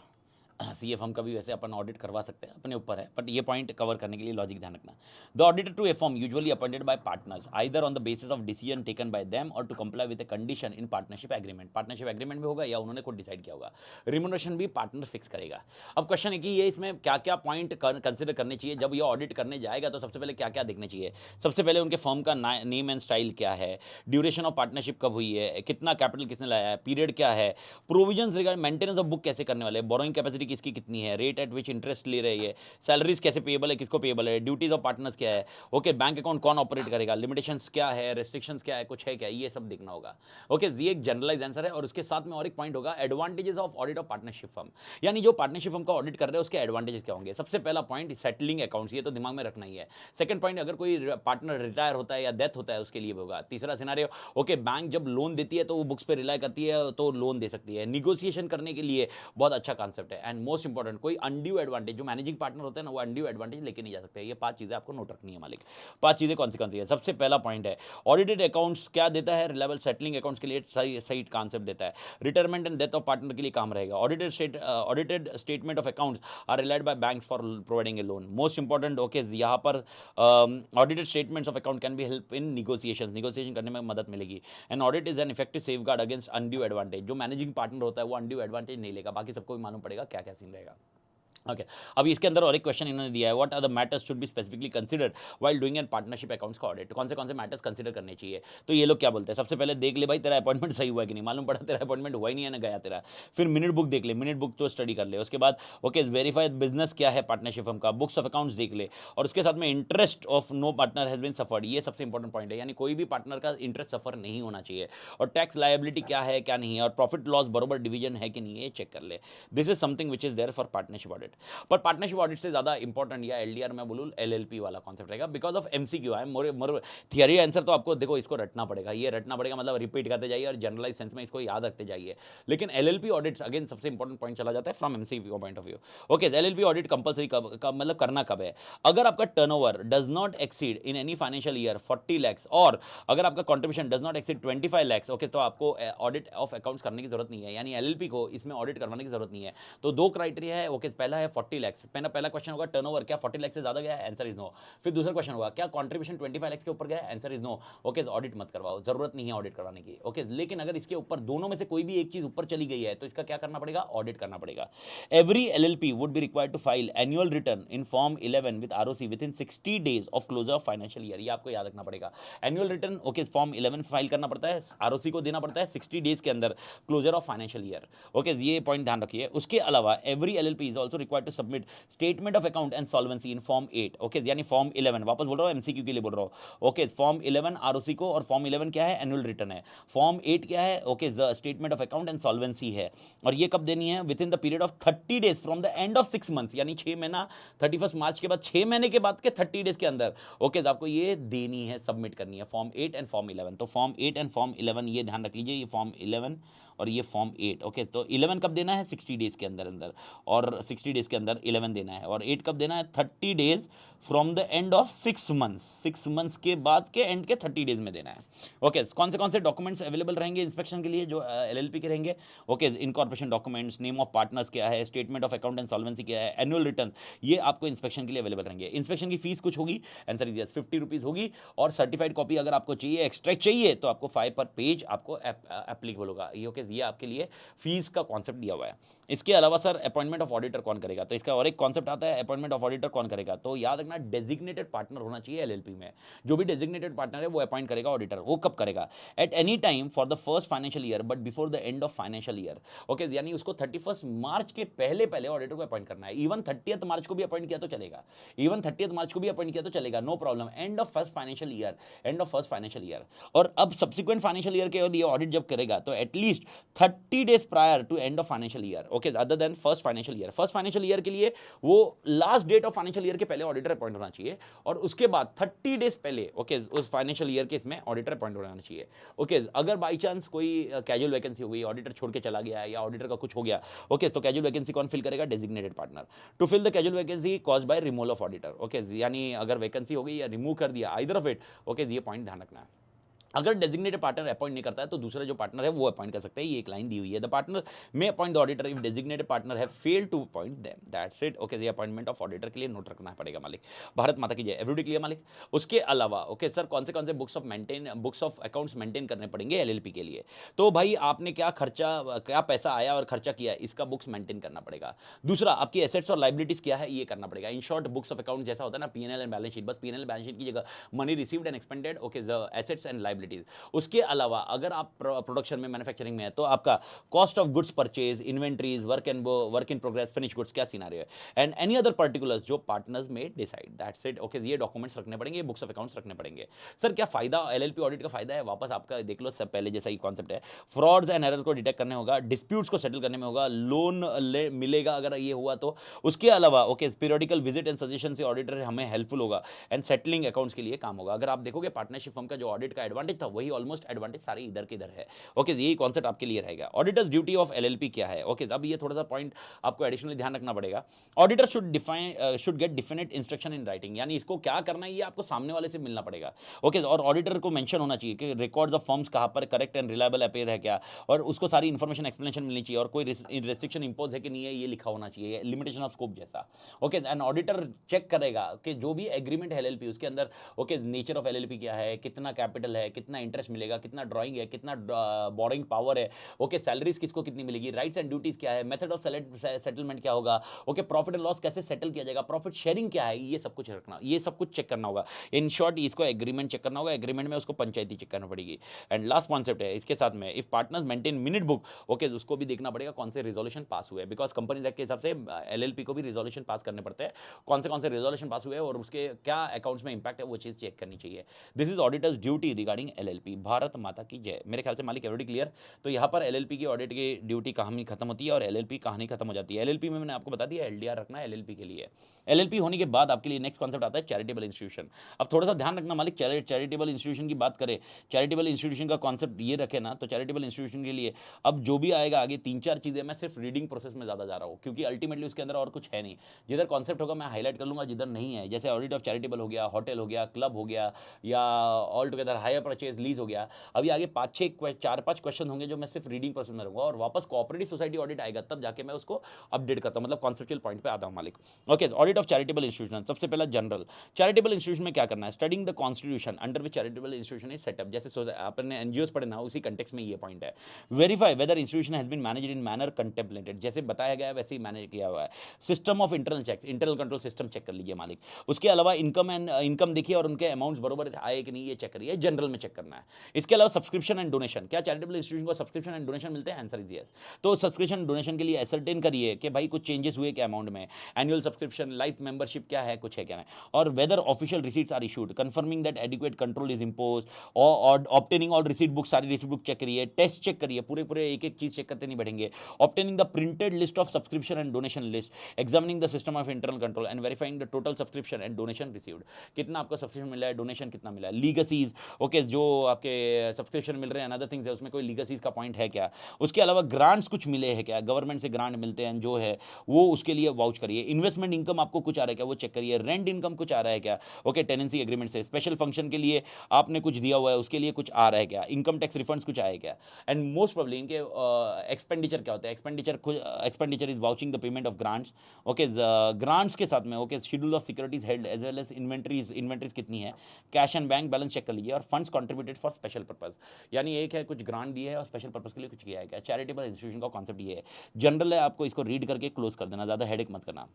C F हम का भी वैसे अपन ऑडिट करवा सकते हैं, अपने ऊपर है, बट ये पॉइंट कवर करने के लिए लॉजिक ध्यान रखना। The auditor to a firm usually appointed by partners either on the basis of decision taken by them और to comply with the condition in partnership agreement, partnership agreement में होगा या उन्होंने खुद डिसाइड किया होगा। रिम्यूनरेशन भी पार्टनर फिक्स करेगा। अब क्वेश्चन है कि ये इसमें क्या क्या पॉइंट कंसिडर करने चाहिए जब ये ऑडिट करने जाएगा, तो सबसे पहले क्या क्या देखने चाहिए। सबसे पहले उनके फर्म का नेम एंड स्टाइल क्या है, ड्यूरेशन ऑफ पार्टनरशिप कब हुई है, कितना कैपिटल किसने लाया है, पीरियड क्या है, provisions regarding maintenance of book कैसे करने वाले, बोरोइंग कैपेसिटी किसकी कितनी है, रेट एट विच इंटरेस्ट ले रही है, सैलरीज कैसे पेएबल है, किसको पेएबल है, ड्यूटीज ऑफ पार्टनर्स क्या है, ओके, बैंक अकाउंट कौन ऑपरेट करेगा, लिमिटेशंस क्या है, रेस्ट्रिक्शंस क्या है, कुछ है क्या, ये सब देखना होगा, ओके। ये एक जनरलाइज आंसर है। और उसके साथ में और एक पॉइंट होगा, advantages of audit of partnership firm, यानी जो पार्टनरशिप फर्म का ऑडिट कर रहे हैं उसके एडवांटेजेस क्या होंगे। सबसे पहला पॉइंट सेटलिंग अकाउंट्स, ये तो दिमाग में रखना ही है। सेकंड पॉइंट, अगर कोई पार्टनर रिटायर होता है या डेथ होता है उसके लिए होगा। तीसरा सिनेरियो, ओके, बैंक जब लोन देती है तो वो बुक्स पे रिलाई करती है तो लोन दे सकती है, निगोशिएशन करने के लिए बहुत अच्छा कॉन्सेप्ट है। एंड एंड मोस्ट इंपॉर्टेंट, कोई अनड्यू एडवांटेज, जो मैनेजिंग पार्टनर होते हैं ना वो अनड्यू एडवांटेज लेके नहीं जा सकते। ये 5 चीज़ें आपको नोट रखनी है मालिक। 5 चीज़ें कौन सी है? सबसे पहला पॉइंट है ऑडिटेड अकाउंट्स क्या देता है? रिलायबल सेटलिंग अकाउंट्स के लिए सही सही कॉन्सेप्ट देता है। Retirement and death of partner के लिए काम रहेगा। Audited statement of accounts are relied by banks for providing a loan. Most important okay, यहाँ पर audited statements of account can be help in negotiation करने में मदद मिलेगी। And audit is an effective safeguard against undue advantage. जो managing partner होता है वो अनड्यू एडवांटेज नहीं लेगा, बाकी सबको भी मालूम पड़ेगा क्या क्या सीन रहेगा। ओके अब इसके अंदर और एक क्वेश्चन इन्होंने दिया है, what are the matters should be specifically considered while doing an partnership accounts का ऑडिट। कौन से मैटर्स कंसीडर करने चाहिए? तो ये लोग क्या बोलते हैं, सबसे पहले देख ले भाई तेरा अपॉइंटमेंट सही हुआ कि नहीं, मालूम पड़ा तेरा अपॉइंटमेंट हुआ ही नहीं है ना गया तेरा। फिर मिनट बुक देख ले, मिनट बुक तो स्टडी कर ले। उसके बाद ओके वेरीफाई बिजनेस क्या है पार्टनरशिप फर्म का, बुक्स ऑफ अकाउंट्स देख ले। और उसके साथ में interest of no partner has been suffered, ये सबसे इंपॉर्टेंट पॉइंट है, यानी कोई भी पार्टनर का इंटरेस्ट सफर नहीं होना चाहिए। और टैक्स लायबिलिटी क्या है क्या नहीं है, और प्रॉफिट लॉस बरोबर डिवीजन है कि नहीं, ये चेक कर ले। This is something which is there for partnership audit. पर पार्टनरशिप ऑडिट से ज़्यादा इंपॉर्टेंट या एलडीआर में बोलूँ एलएलपी वाला कॉन्सेप्ट रहेगा, बिकॉज ऑफ एमसीक्यू है। मोर थियरी आंसर तो आपको देखो इसको रटना पड़ेगा, ये रटना पड़ेगा मतलब रिपीट करते जाइए और जनरलाइज सेंस में इसको याद रखते जाइए। लेकिन एलएलपी ऑडिट अगेन सबसे इंपॉर्टेंट पॉइंट चला जाता है from MCQ point of view. Okay LLP audit compulsory कब मतलब करना कब है? अगर आपका turnover does not exceed in any financial year 40 lakhs, और अगर आपका contribution does not exceed 25 lakhs, okay तो आपको ऑडिट ऑफ अकाउंट्स करने की जरूरत नहीं है, यानी एलएलपी को इसमें ऑडिट करवाने की जरूरत नहीं है। तो दो क्राइटेरिया है। ओके पहला है 40 lakhs, पहला क्वेश्चन होगा टर्नओवर क्या 40 लाख से ज्यादा गया है, आंसर इज नो। फिर दूसरा क्वेश्चन होगा क्या कंट्रीब्यूशन 25 लाख के ऊपर गया है, answer is no. Okay audit मत करवाओ, जरूरत नहीं है ऑडिट करवाने की। ओके लेकिन अगर इसके ऊपर दोनों में से कोई भी एक चीज ऊपर चली गई है तो इसका क्या करना पड़ेगा, ऑडिट करना पड़ेगा। Every LLP would be required to file annual return in form 11 with ROC within 60 days of closure of financial year. ये आपको याद रखना पड़ेगा। Annual return okay form 11 file करना पड़ता है, आरओसी को देना पड़ता है 60 डेज के अंदर closure of financial year. Okay ये पॉइंट ध्यान रखिए। उसके अलावा every LLP is also required to submit statement of account and solvency in form 8। Okay यानी फॉर्म 11 वापस बोल रहा हूं, एमसीक्यू के लिए बोल रहा हूं। ओके फॉर्म 11 आरओसी को, और फॉर्म 11 क्या है, एनुअल रिटर्न है। फॉर्म 8 क्या है, okay statement of account and solvency है। और ये कब देनी है, with in the period of 30 days from the end of 6 months, यानी 6 महीना 31 मार्च के बाद 6 महीने के बाद के 30 डेज के अंदर। ओके आपको ये देनी है, सबमिट करनी है फॉर्म 8 एंड फॉर्म 11। तो फॉर्म 8 एंड फॉर्म 11 ये ध्यान रख लीजिए, ये फॉर्म 11 और ये फॉर्म 8। ओके तो 11 कब देना है, 60 डेज के अंदर अंदर, और 60 डेज के अंदर 11 देना है। और 8 कब देना है, 30 days from the end of 6 months, 6 months के बाद के एंड के 30 डेज में देना है। ओके कौन से डॉक्यूमेंट्स अवेलेबल रहेंगे इंस्पेक्शन के लिए जो एलएलपी के रहेंगे? Okay incorporation documents, name of partners क्या है, statement of account and solvency क्या है, एनुअल रिटर्न, ये आपको इंस्पेक्शन के लिए अवेलेबल रहेंगे। इंस्पेक्शन की फीस कुछ होगी, आंसर इज यस 50 रुपीज़ होगी। और सर्टिफाइड कॉपी अगर आपको चाहिए, एक्सट्रैक्ट चाहिए, तो आपको 5 पर पेज आपको एप्लीकेबल होगा। ये ओके ये आपके लिए फीस का कॉन्सेप्ट दिया हुआ है। इसके अलावा सर अपॉइंटमेंट ऑफ ऑडिटर कौन करेगा, तो इसका और एक कॉन्सेप्ट आता है अपॉइंटमेंट ऑफ ऑडिटर कौन करेगा। तो याद रखना डेजिग्नेटेड पार्टनर होना चाहिए एलएलपी में। जो भी डेजिग्नेटेड पार्टनर है वो अपॉइंट करेगा ऑडिटर। वो कब करेगा, at any time for the first financial year but before the end of financial year. Okay यानी उसको 31 मार्च के पहले पहले ऑडिटर को अपॉइंट करना है। इवन 30 मार्च को भी अपॉइंट किया तो चलेगा, इवन 30 मार्च को भी अपॉइंट किया तो चलेगा, no problem. End of first financial year, end of first financial year. और अब सब्सिक्वेंट फाइनेंशियल ईयर के लिए ऑडिट जब करेगा तो at least 30 days prior to end of financial year. Okay other than first financial year. First financial year के लिए वो last date of financial year के पहले ऑडिटर अपॉइंट होना चाहिए, और उसके बाद 30 डेज पहले ओके उस फाइनेंशियल ईयर के इसमें ऑडिटर अपॉइंट होना चाहिए। ओके अगर बाई चांस कोई कैजुअल वैकेंसी हो गई, ऑडिटर छोड़ के चला गया या ऑडिटर का कुछ हो गया, ओके तो कैजुअल वैकेंसी कौन फिल करेगा, designated partner. To fill the casual vacancy caused by removal of auditor. Okay यानी अगर वैकेंसी हो गई या रिमूव कर दिया, आइदर ऑफ इट, ओके ये पॉइंट ध्यान रखना है। अगर डेजिग्नेटेड पार्टनर अपॉइंट नहीं करता है तो दूसरा जो पार्टनर है वो अपॉइंट कर सकते हैं। ये एक लाइन दी हुई है, the partner may appoint the auditor if designated partner have failed to appoint them, that's it. Okay ये अपॉइंटमेंट ऑफ ऑडिटर के लिए नोट रखना पड़ेगा मालिक। भारत माता की जय, एवरीबॉडी क्लियर मालिक। उसके अलावा ओके सर कौन से बुक्स ऑफ अकाउंट्स मेंटेन करने पड़ेंगे एलएलपी के लिए? तो भाई आपने क्या पैसा आया और खर्चा किया, इसका बुक्स मेंटेन करना पड़ेगा। दूसरा आपकी एसेट्स और लाइबिलिटीज क्या है, ये करना पड़ेगा। In short books of account जैसा होता है ना पीएनएल एंड बैलेंस शीट, बस पीएनएल बैलेंस शीट की जगह money received and expanded, okay assets and liabilities. उसके अलावा अगर आप प्रोडक्शन में मैन्युफैक्चरिंग में है तो आपका cost of goods purchase, inventories, work in progress, finish goods क्या सिनेरियो है, एंड एनी अदर पर्टिकुलर्स जो पार्टनर्स में डिसाइड, दैट्स इट। ओके ये डॉक्यूमेंट्स रखने पड़ेंगे, बुक्स ऑफ अकाउंट्स रखने पड़ेंगे। सर क्या फायदा एलएलपी ऑडिट का फायदा है, वापस आपका देख लो, सब पहले जैसा ही कॉन्सेप्ट है। फ्रॉड्स एंड एरर्स को डिटेक्ट करने होगा, डिस्प्यूट्स को सेटल करने में होगा, लोन मिलेगा अगर ये हुआ तो। उसके अलावा okay periodical visit and suggestion से ऑडिटर हमें हेल्पफुल होगा, एंड सेटलिंग अकाउंट्स के लिए काम होगा। अगर आप देखोगे पार्टनरशिप फर्म का जो ऑडिट का एडवांटेज एडवांटेज था वही ऑलमोस्ट एडवांटेज सारे इधर के इधर है। ओके, यही कॉन्सेप्ट आपके लिए रहेगा। ऑडिटर्स ड्यूटी ऑफ एलएलपी क्या है? ओके, अब ये थोड़ा सा पॉइंट आपको एडिशनली ध्यान रखना पड़ेगा। Auditor should get definite instruction in writing, यानी इसको क्या करना है ये आपको सामने वाले से मिलना पड़ेगा। ओके, और ऑडिटर को मेंशन होना चाहिए कि रिकॉर्ड्स ऑफ फर्म्स कहाँ पर करेक्ट एंड रिलायबल अपेयर है क्या, और उसको सारी इन्फॉर्मेशन एक्सप्लेनेशन मिलनी चाहिए, और कोई रेस्ट्रिक्शन इंपोज है कि नहीं है ये लिखा होना चाहिए, लिमिटेशन ऑफ स्कोप जैसा। ओके, एंड ऑडिटर चेक करेगा कि जो भी एग्रीमेंट है एलएलपी उसके अंदर ओके नेचर ऑफ एलएलपी क्या है, कितना कैपिटल है, कितना इंटरेस्ट मिलेगा, कितना ड्राइंग है, कितना बोरिंग पावर है, ओके सैलरीज किसको कितनी मिलेगी, राइट्स एंड ड्यूटीज क्या है, मेथड ऑफ सेटलमेंट क्या होगा, ओके प्रॉफिट एंड लॉस कैसे सेटल किया जाएगा, प्रॉफिट शेयरिंग क्या है, ये सब कुछ रखना, ये सब कुछ चेक करना होगा। इन शॉर्ट इसको एग्रीमेंट चेक करना होगा, एग्रीमेंट में उसको पंचायती चेक करना पड़ेगी। एंड लास्ट कॉन्सेप्ट है इसके साथ में, if partners maintain minute book, okay उसको भी देखना पड़ेगा कौन से रिजोल्यूशन पास हुए, बिकॉज कंपनीज एक्ट के हिसाब से एलएलपी को भी रिजोल्यूशन पास करने पड़ते हैं, कौन से रिजोल्यूशन पास हुए और उसके क्या अकाउंट्स में इंपैक्ट है वो चीज़ चेक करनी चाहिए। This is auditors duty regarding LLP. Bharat माता की जय। मेरे ख्याल से मालिक एवरीडी क्लियर। तो यहाँ पर एलएलपी की ऑडिट की ड्यूटी कहानी खत्म होती है और एलएलपी कहानी खत्म हो जाती है। एलएलपी में मैंने आपको बता दिया एलडीआर रखना है एलएलपी के लिए। एलएलपी होने के बाद आपके लिए नेक्स्ट कॉन्सेप्ट आता है चैरिटेबल इंस्टीट्यूशन। अब थोड़ा सा ध्यान रखना मालिक, चैरिटेबल इंस्टीट्यूशन की बात करें, चैरिटेबल इंस्टीट्यूशन का कॉन्सेप्ट ये रखे ना, तो चैरिटेबल इंस्टीट्यूशन के लिए अब जो भी आएगा आगे 3-4 चीज़ें, मैं सिर्फ रीडिंग प्रोसेस में ज़्यादा जा रहा हूँ क्योंकि अल्टीमेटली उसके अंदर और कुछ है नहीं। जिधर कॉन्सेप्ट होगा मैं हाईलाइट कर लूँगा, जिधर नहीं है जैसे ऑडिट ऑफ चैरिटेबल हो गया, होटल हो गया, क्लब हो गया, या all together hire purchase lease हो गया। अभी आगे 4-5 क्वेश्चन होंगे जो मैं सिर्फ रीडिंग प्रोसेस में रहूँगा, और वापस कोऑपरेटिव सोसाइटी ऑडिट आएगा तब जाके मैं उसको अपडेट करता हूँ, मतलब कॉन्सेप्चुअल पॉइंट पे आता हूँ मालिक। Okay, audit of charitable institution. सबसे पहला जनरल चैरिटेबल इंस्टीट्यूशन में क्या करना है, studying the constitution under which charitable institution is setup. जैसे आपने एनजीओस पढ़े ना, उसी कंटेक्स्ट में ये पॉइंट है। Verify whether institution has been managed in manner contemplated, जैसे बताया गया है वैसे ही मैनेज किया हुआ है। System of internal checks, internal control system check कर लीजिए मालिक। उसके अलावा इनकम देखिए और उनके अमाउंट्स बरोबर आए कि नहीं ये चेक करिए, जनरल में चेक करना है। इसके अलावा सब्सक्रिप्शन एंड डोनेशन, क्या चैरिटेबल इंस्टीट्यूशन को सब्सक्रिप्शन एंड डोनेशन मिलते हैं? Answer is yes. तो सब्सक्रिप्शन डोनेशन के लिए एसरटेन करिए कि भाई कुछ चेंजेस हुए क्या अमाउंट में, एनुअल सब्सक्रिप्शन, लाइफ मेंबरशिप क्या है, कुछ है क्या नहीं, और whether official receipts are issued, confirming that adequate control is impose, और ऑब्टेनिंग ऑल रिसीट बुक, सारी रिसीट बुक चेक करिए, टेस्ट चेक करिए, पूरे एक एक चीज चेक करते नहीं बढ़ेंगे। Obtaining the printed list of subscription and donation list, examining the system of internal control and verifying the total subscription and donation received, कितना आपको सब्सक्रिप्शन मिला है, डोनेशन कितना मिला है, लीगसीज ओके जो आपके सब्सक्रिप्शन मिल रहे हैं अदर थिंग्स है उसमें कोई लीगसीज का पॉइंट है क्या, उसके अलावा ग्रांट्स कुछ मिले हैं क्या, गवर्नमेंट से ग्रांट मिलते हैं जो है वो उसके लिए वाउच करिए। इन्वेस्टमेंट इनकम आपको कुछ आ रहा है क्या वो चेक करिए। रेंट इनकम कुछ आ रहा है क्या, ओके टेनेंसी एग्रीमेंट से, स्पेशल फंक्शन के लिए आपने कुछ दिया हुआ है उसके लिए कुछ आ रहा है क्या, इनकम टैक्स रिफंड्स कुछ आए क्या, एंड मोस्ट प्रॉब्लम इनके एक्सपेंडिचर क्या होता है, expenditure is vouching the payment of grants, okay grants के साथ में okay schedule of securities held as well as inventories कितनी है, cash and bank balance check कर लीजिए, और funds contributed for special purpose, यानी एक है कुछ ग्रांट दिए है और स्पेशल पर्पस के लिए कुछ किया है क्या। चैरिटेबल इंस्टीट्यूशन का कॉन्सेप्ट ये है, जनरल है, आपको इसको रीड करके क्लोज कर देना, ज़्यादा हेडेक मत करना।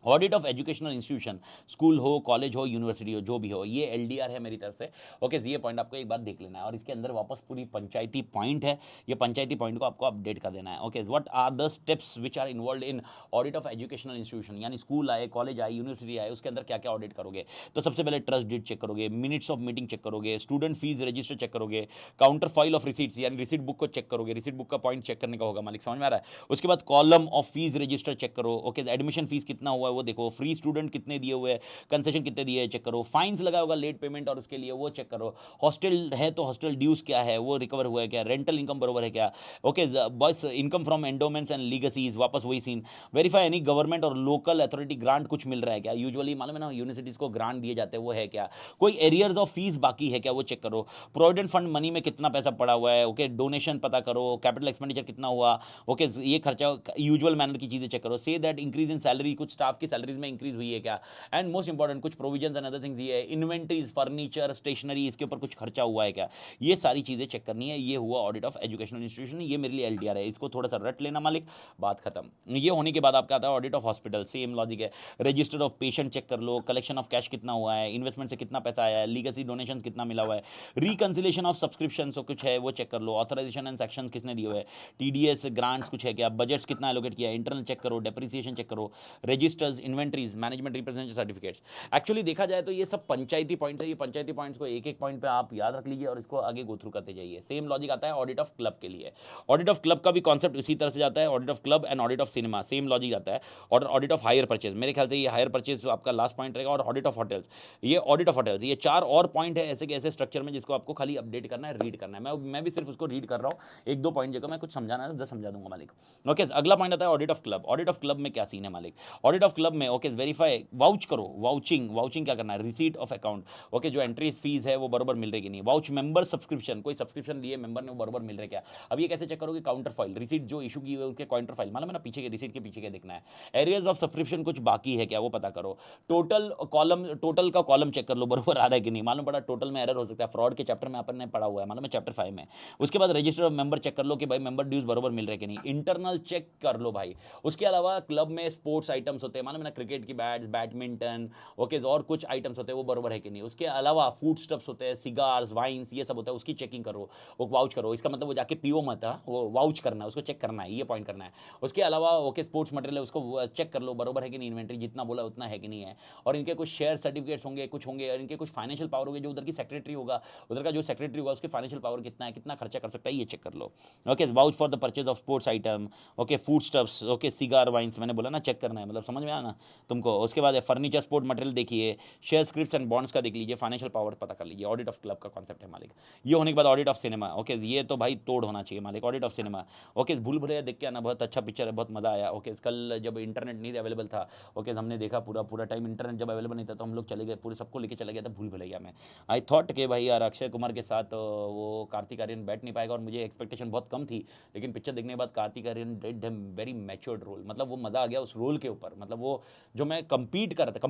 Audit of educational institution, school हो, कॉलेज हो, यूनिवर्सिटी हो, जो भी हो, ये एलडीआर है मेरी तरफ से। ओके ये पॉइंट आपको एक बार देख लेना है, और इसके अंदर वापस पूरी पंचायती पॉइंट है, ये पंचायती पॉइंट को आपको अपडेट कर देना है। Okay what are the steps which are involved in audit of educational institution, यानी स्कूल आए, कॉलेज आए, यूनिवर्सिटी आए, उसके अंदर क्या क्या ऑडिट करोगे। तो सबसे पहले ट्रस्ट डेट चेक करोगे, मिनट्स ऑफ मीटिंग चेक करोगे, स्टूडेंट फीस रजिस्टर चेक करोगे, काउंटर फाइल ऑफ रिसीट्स यानी रिसीट बुक को चेक करोगे, रिसीट बुक का पॉइंट चेक करने का होगा मालिक, समझ में आ रहा है। उसके बाद column of fees register check करो, ओके एडमिशन फीस कितना हुआ है वो देखो, फ्री स्टूडेंट कितने दिए हुए हैं, कंसेशन कितने दिए हैं चेक करो, फाइन्स लगा होगा लेट पेमेंट और उसके लिए वो चेक करो, हॉस्टल है तो हॉस्टल ड्यूज क्या है वो रिकवर हुआ है क्या, रेंटल इनकम बरोबर है क्या, ओके बस इनकम फ्रॉम एंडोमेंट्स एंड लीगसीज, वापस वही सीन, वेरीफाई एनी गवर्नमेंट और लोकल अथॉरिटी ग्रांट कुछ मिल रहा है क्या, यूजुअली मालूम है ना यूनिवर्सिटीज को ग्रांट दिए जाते हैं वो है क्या, कोई एरियर्स ऑफ फीस बाकी है क्या वो चेक करो, प्रोविडेंट फंड मनी में कितना पैसा पड़ा हुआ है, ओके डोनेशन पता करो, कैपिटल एक्सपेंडिचर कितना हुआ, ओके ये खर्चा यूजुअल मैनर की चीजें चेक करो, say that increase in salary, कुछ स्टाफ की सैलरीज में इंक्रीज हुई है क्या, एंड मोस्ट इंपॉर्टेंट कुछ प्रोविजंस एंड अदर थिंग्स ये है, इन्वेंटरीज, फर्नीचर, स्टेशनरी, इसके ऊपर कुछ खर्चा हुआ है क्या, ये सारी चीजें चेक करनी है। ये हुआ ऑडिट ऑफ एजुकेशनल इंस्टीट्यूशन, ये मेरे लिए एलडीआर है, इसको थोड़ा सा रट लेना मालिक, बात खत्म। ये होने के बाद आपका आता है audit of hospital, same logic है, रजिस्टर ऑफ पेशेंट चेक कर लो, कलेक्शन ऑफ कैश कितना हुआ है, इन्वेस्टमेंट से कितना पैसा आया है, लीगसी डोनेशन कितना मिला हुआ है, रिकंसिलेशन ऑफ सब्सक्रिप्शन कुछ है वो चेक कर लो, ऑथराइजेशन एंड सेक्शन किसने दिए हुए हैं, टीडीएस ग्रांट्स कुछ है क्या, बजट्स कितना एलोकेट किया है, इंटरनल चेक करो, डेप्रिसिएशन चेक करो, register registers, inventories, management representative certificates. Actually देखा जाए तो ये सब पंचायती पॉइंट्स है, ये पंचायती पॉइंट्स को एक एक पॉइंट पे आप याद रख लीजिए और इसको आगे गो थ्रू करते जाइए। सेम लॉजिक आता है ऑडिट ऑफ क्लब के लिए। ऑडिट ऑफ क्लब का भी कॉन्सेप्ट इसी तरह से जाता है, audit of club and audit of cinema, same logic आता है। और ऑडिट ऑफ हायर परचेज, मेरे ख्याल से ये हायर परचेज आपका लास्ट पॉइंट रहेगा। और ऑडिट ऑफ होटल्स, ये ऑडिट ऑफ होटल्स, ये 4 और पॉइंट है ऐसे के ऐसे स्ट्रक्चर में जिसको आपको खाली अपडेट करना है, रीड करना है। मैं भी सिर्फ उसको रीड कर रहा हूँ, 1-2 पॉइंट जगह मैं कुछ समझाना है तो 10 समझा दूंगा मालिक। ओके, अगला पॉइंट आता है audit of club. Audit of club में क्या सीन है मालिक? ऑडिट ऑफ क्लब में ओके वेरीफाई, वाउच करो, वाउचिंग क्या करना है? रिसीट ऑफ अकाउंट, ओके जो एंट्रीज फीस है वो बरोबर मिल रही कि नहीं। वाउच मेंबर सब्सक्रिप्शन, कोई सब्सक्रिप्शन लिए मेंबर ने वो बरोबर मिल रहे क्या। अब ये कैसे चेक करोगे? काउंटर फाइल, रिसीट जो इशू की हुई है उसके काउंटर फाइल, मालूम है ना, पीछे के रिसीट के पीछे क्या देखना है। एरियाज ऑफ सब्सक्रिप्शन कुछ बाकी है क्या वो पता करो। टोटल कॉलम, टोटल का कॉलम चेक कर लो बरोबर आ रहा है कि नहीं। मालूम पड़ा टोटल में एरर हो सकता है, फ्रॉड के चैप्टर में अपन ने पढ़ा हुआ है, मालूम है चैप्टर 5 में। उसके बाद रजिस्टर ऑफ मेंबर चेक कर लो कि भाई मेंबर ड्यूज बरोबर मिल रहे कि नहीं। इंटरनल चेक कर लो भाई। उसके अलावा क्लब में स्पोर्ट्स आइटम्स होते हैं, मालूम है ना, क्रिकेट की बैट्स, बैडमिंटन, ओके और कुछ आइटम्स होते हैं वो बरोबर है कि नहीं। उसके अलावा फूड स्टफ्स होते हैं, सिगार्स, वाइन्स, ये सब होता है, उसकी चेकिंग करो, वो वाउच करो। इसका मतलब वो जाके पियो मत, वो वाउच करना है, उसको चेक करना है, ये पॉइंट करना है। उसके अलावा ओके स्पोर्ट्स मटेरियल है उसको चेक कर लो बरोबर है कि नहीं, इन्वेंट्री जितना बोला उतना है कि नहीं है। और इनके कुछ शेयर सर्टिफिकेट्स होंगे, कुछ होंगे, और इनके कुछ फाइनेंशियल पावर होंगे, जो उधर की सेक्रेटरी होगा, उधर का जो सेक्रेटरी होगा उसके फाइनेंशियल पावर कितना है, कितना खर्चा कर सकता है, ये चेक कर लो। Okay, vouch for the purchase of sports item, okay food stuffs, okay cigar wines, मैंने बोला ना चेक करना है, मतलब समझ में आया ना तुमको। उसके बाद फर्नीचर स्पोर्ट मटेरियल देखिए, शेयर स्क्रिप्ट्स एंड बॉन्ड्स का देख लीजिए, फाइनेंशियल पावर पता कर लीजिए। ऑडिट ऑफ क्लब का कॉन्सेप्ट है मालिक। ये होने के बाद ऑडिट ऑफ सिनेमा, ओके ये तो भाई तोड़ होना चाहिए मालिक। ऑडिट ऑफ सिनेमा, ओके भूल भुलैया देख के आना, बहुत अच्छा पिक्चर है, बहुत मजा आया। ओके कल जब इंटरनेट नहीं अवेलेबल था, ओके हमने देखा पूरा पूरा टाइम, इंटरनेट जब अवेलेबल नहीं था तो हम लोग चले गए, पूरे सबको लेके चले गया था भूल भुलैया में। आई थॉट कि भाई यार अक्षय कुमार के साथ वो कार्तिक आर्यन बैठ नहीं पाएगा, और मुझे एक्सपेक्टेशन बहुत कम थी, लेकिन पिक्चर देखने के बाद Kartik Aaryan did him very matured role, मतलब वो मज़ा आ गया उस रोल के ऊपर। मतलब वो जो मैं कंपीट कर रहा था,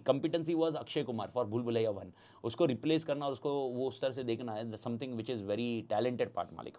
competency was Akshay Kumar for भूल भुलैया 1, उसको रिप्लेस करना और उसको वो उस तरह से देखना है something which is very talented part मालिक।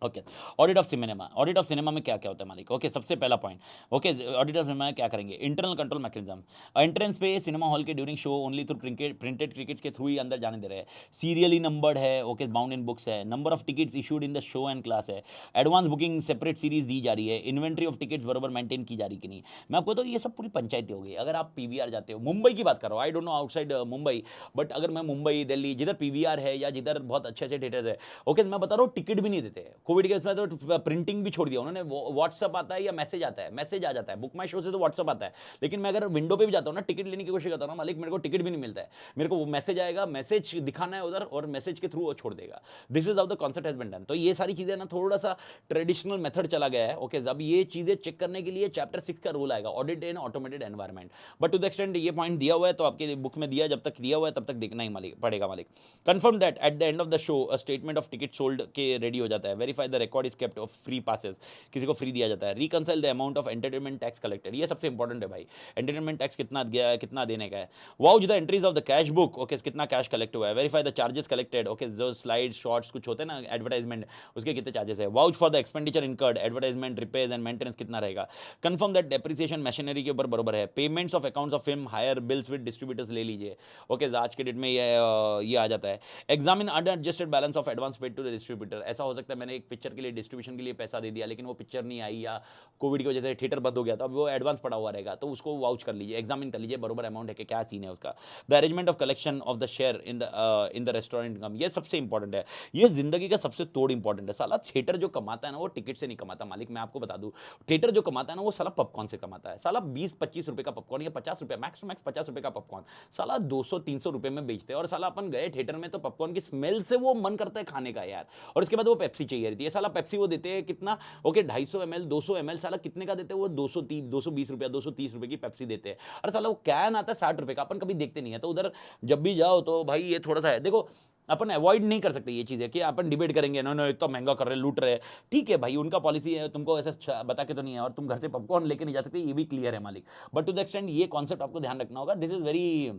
Okay, audit of cinema, audit of cinema में क्या क्या होता है मालिक? ओके सबसे पहला point, okay audit of cinema में क्या करेंगे? इंटरनल कंट्रोल मैकेनिज्म, एंट्रेंस पे सिनेमा हॉल के during show only through printed tickets के थ्रू ही अंदर जाने दे रहे हैं। सीरियली नंबर्ड है, ओके बाउंड इन बुक्स है, number of tickets issued in the show and class है, एडवांस बुकिंग सेपरेट सीरीज दी जा रही है, इन्वेंट्री ऑफ टिकट्स बराबर मेंटेन की जा रही कि नहीं। मैं आपको तो ये सब पूरी पंचायती हो गई। अगर आप पीवीआर जाते हो, मुंबई की बात कर रहा हूँ, I don't know outside Mumbai, but अगर मैं मुंबई, दिल्ली, जिधर पीवीआर है या जिधर बहुत अच्छे अच्छे थिएटर्स है, ओके मैं बता रहा हूँ टिकट भी नहीं देते। कोविड के इसमें तो प्रिंटिंग भी छोड़ दिया उन्होंने, व्हाट्सअप आता है या मैसेज आता है, मैसेज आ जाता है, बुक माई शो से तो व्हाट्सअप आता है, लेकिन मैं अगर विंडो पे भी जाता हूँ ना, टिकट लेने की कोशिश करता हूँ ना मालिक, मेरे को टिकट भी नहीं मिलता है। मेरे को वो मैसेज आएगा, मैसेज दिखाना है उधर, और मैसेज के थ्रू वो छोड़ देगा। This is how the concept has been done. तो ये सारी चीजें ना थोड़ा सा ट्रेडिशनल मेथड चला गया है। ओके अब ये चीजें चेक करने के लिए चैप्टर 6 का रूल आएगा, audit in automated environment. But to the extent ये पॉइंट दिया हुआ है तो आपके बुक में दिया, जब तक दिया हुआ है तब तक देखना ही मालिक पड़ेगा मालिक। Confirm that at the end of the show a statement of ticket sold के रेडी हो जाता है। Verify the record is kept of free passes, किसी को फ्री दिया जाता है। Reconcile the amount of entertainment tax collected, ये सबसे इंपॉर्टेंट है भाई, एंटरटेनमेंट टैक्स कितना गया है, कितना देने का है। Vouch the entries of the cash book, okay कितना कैश कलेक्ट हुआ है। Verify the charges collected, okay जो स्लाइड शॉर्ट्स कुछ होते हैं ना एडवर्टाइजमेंट, उसके कितने चार्जेस है। Vouch for the expenditure incurred, advertisement, repairs and maintenance कितना रहेगा। कंफर्म दैट डेप्रिसिएशन मशीनरी के ऊपर बरोबर है। Payments of accounts of film hire bills with distributors ले लीजिए। ओके आज के डेट में ये आ जाता है। Examine unadjusted balance of advance paid to the distributor, ऐसा हो सकता है मैंने एक पिक्चर के लिए डिस्ट्रीब्यूशन के लिए पैसा दे दिया, लेकिन वो पिक्चर नहीं आई या कोविड की वजह से थिएटर बंद हो गया, तो अब वो एडवांस पड़ा हुआ रहेगा, तो उसको वाउच कर लीजिए, एग्जामिन कर लीजिए बरोबर अमाउंट है कि क्या सीन है उसका। The arrangement of collection of the share in the restaurant income, ये सबसे इंपॉर्टेंट है, ये जिंदगी का सबसे तोड़ इंपॉर्टेंट है। साला थिएटर जो कमाता है ना वो टिकट से नहीं कमाता मालिक, मैं आपको बता दूं। थिएटर जो कमाता है ना वो साला पॉपकॉर्न से कमाता है। साला 20-25 रुपए का पॉपकॉर्न या 50 रुपए, मैक्स टू मैक्स 50 रुपए का पॉपकॉर्न साला 200-300 रुपए में बेचते हैं। और साला अपन गए थिएटर में तो पॉपकॉर्न की स्मेल से वो मन करता है खाने का यार, और उसके बाद वो पेप्सी चाहिए रहती है। साला पेप्सी वो देते हैं कितना, ओके 250 ml 200 ml, साला कितने का देते हैं वो, 220 रुपया 230 रुपए की पेप्सी देते हैं। और साला वो कैन आता है 60 रुपए का, अपन कभी देखते नहीं है। तो उधर जब भी जाओ तो भाई ये थोड़ा सा है, देखो अपन अवॉइड नहीं कर सकते ये चीज़ है कि अपन डिबेट करेंगे नो नो इतना महंगा कर रहे लूट रहे, ठीक है भाई उनका पॉलिसी है, तुमको ऐसा बता के तो नहीं है, और तुम घर से पॉपकॉर्न लेके नहीं जा सकते, ये भी क्लियर है मालिक। बट टू द एक्सटेंट ये कॉन्सेप्ट आपको ध्यान रखना होगा, this is very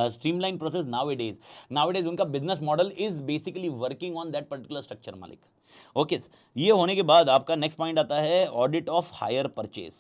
streamline process nowadays उनका business model is basically working on that particular structure मालिक। ओके ये होने के बाद आपका नेक्स्ट पॉइंट आता है audit of hire purchase.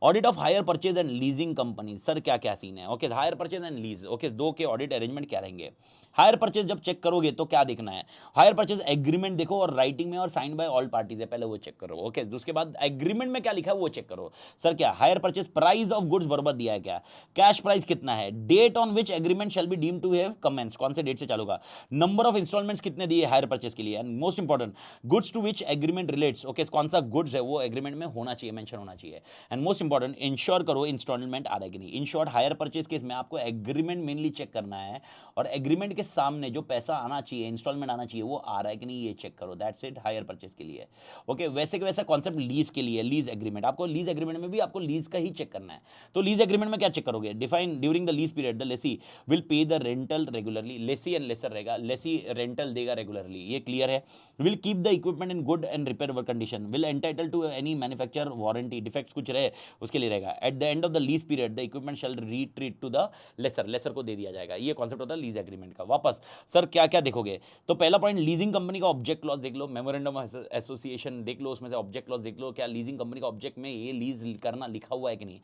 Audit of hire purchase and leasing company, sir क्या क्या सीन है? Okay, hire purchase and lease, okay, दो के ऑडिट अरेंजमेंट क्या रहेंगे? हायर परचेज जब चेक करोगे तो क्या देखना है? हायर परचेज एग्रीमेंट देखो और राइटिंग में और साइन बाय ऑल पार्टीज है, पहले वो चेक करो। ओके, उसके बाद एग्रीमेंट में क्या लिखा है वो चेक करो। सर क्या hire purchase price of goods बराबर दिया है क्या? कैश प्राइस कितना है? Date on which agreement shall be deemed to have commence, कौन से डेट से चालू होगा? नंबर ऑफ इंस्टॉलमेंट्स कितने दिए हायर परचेज के लिए? And most important, goods to which agreement relates, okay, कौन सा गुड्स है वो एग्रीमेंट में होना चाहिए, मेंशन होना चाहिए। एंड मोस्ट इंपॉर्टेंट, इंश्योर करो इंस्टॉलमेंट आ रहा है कि नहीं। In short, hire purchase case में आपको एग्रीमेंट मेनली चेक करना है, और एग्रीमेंट के सामने जो पैसा आना चाहिए, इंस्टॉलमेंट आना चाहिए, वो आ रहा है कि नहीं, ये चेक करो। दैट्स इट हायर परचेज के लिए। ओके, वैसे के वैसा कॉन्सेप्ट लीज के लिए, लीज एग्रीमेंट, आपको लीज एग्रीमेंट में भी आपको लीज का ही चेक करना है। तो लीज एग्रीमेंट में क्या चेक करोगे? Define during the lease period the lessee will pay the rental regularly, lessee and lessor रहेगा, लेसी रेंटल देगा रेगुलरली, ये क्लियर है। Will keep the equipment in good and repair condition, will entitle to any manufacture warranty, defects कुछ रहे उसके लिए रहेगा। At the end of the lease period the equipment shall retreat to the lessor, lessor को दे दिया जाएगा। ये कॉन्सेप्ट होता है लीज एग्रीमेंट का। वापस सर क्या क्या देखोगे? तो पहला पॉइंट, लीजिंग कंपनी का ऑब्जेक्ट क्लॉज देख लो, मेमोरेंडम ऑफ एसोसिएशन देख लो, उसमें से ऑब्जेक्ट क्लॉज देख लो, क्या लीजिंग कंपनी का ऑब्जेक्ट में ये लीज करना लिखा हुआ है कि नहीं।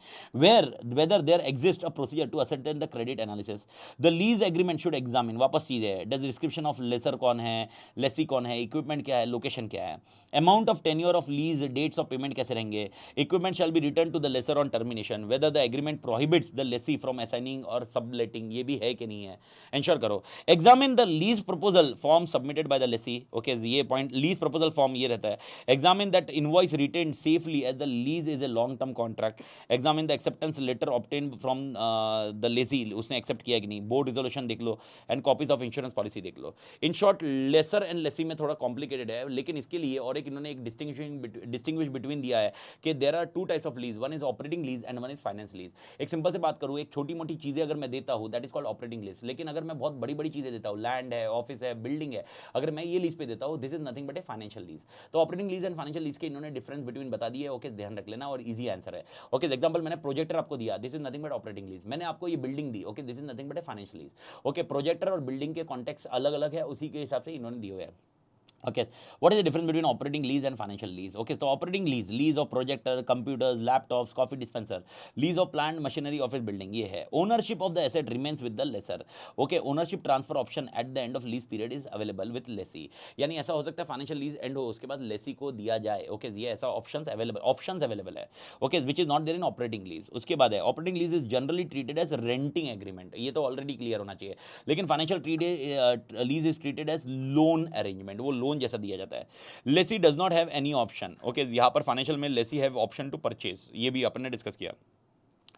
Whether there exist a procedure to ascertain the credit analysis, the lease agreement should examine, वापस चीज है, डज डिस्क्रिप्शन ऑफ लेसर कौन है, लेसी कौन है, इक्विपमेंट क्या है, लोकेशन क्या है, amount of tenure of lease, dates of payment कैसे रहेंगे, equipment shall be return to the lessor on termination, whether the agreement prohibits the lessee from assigning और सबलेटिंग, ये भी है कि नहीं है, इंश्योर करो। Examine the lease proposal form submitted by the lessee, okay, ये पॉइंट, लीज प्रपोजल फॉर्म ये रहता है। Examine that invoice retained safely as the lease is a long term contract, examine the acceptance letter obtained from the lessee, उसने accept किया कि नहीं, board resolution देख लो, and copies of insurance policy देख लो। In short, lessor and lessee में थोड़ा कॉम्प्लिकेटेड है, लेकिन इसके लिए और एक इन्होंने एक डिस्टिंग्विश बिटवीन दिया है कि there are two types of lease, one is operating lease and one is finance lease. एक सिंपल से बात करूँ, एक छोटी मोटी चीजें अगर मैं देता हूँ that is called operating lease, लेकिन अगर मैं बहुत बड़ी बड़ी चीजें देता हूँ, लैंड है, ऑफिस है, बिल्डिंग है, अगर मैं ये लीज पे देता हूँ, this is nothing but a financial lease. तो operating lease and financial lease के इन्होंने डिफरेंस बिटवीन बता दिए। ओके, ध्यान रख लेना और इजी आंसर है। ओके, एग्जांपल मैंने प्रोजेक्टर आपको दिया, this is nothing but operating lease. मैंने आपको ये building the, okay, this is nothing but a financial lease. Okay, projector और बिल्डिंग के कॉन्टेक्स्ट अलग अलग है, उसी के हिसाब से इन्होंने दिए हुए हैं। Okay, what is the difference between operating lease and financial lease? Okay, so operating lease, lease of projector, computers, laptops, coffee dispenser, lease of plant, machinery, office building, ये है। Ownership of the asset remains with the lessor. Okay, ownership transfer option at the end of lease period is available with lessee. यानी ऐसा हो सकता है financial lease and हो, उसके बाद लेसी को दिया जाए। ओके, ये ऐसा ऑप्शंस अवेलेबल है। Okay, which is not there in operating lease. उसके बाद है operating lease is generally treated as renting agreement, ये तो ऑलरेडी क्लियर होना चाहिए, लेकिन financial lease is treated as loan arrangement, वो लोन जैसा दिया जाता है। Lessee does not have any option. Okay, यहां पर फाइनेंशियल में lessee have option to purchase, ये भी अपन ने डिस्कस किया।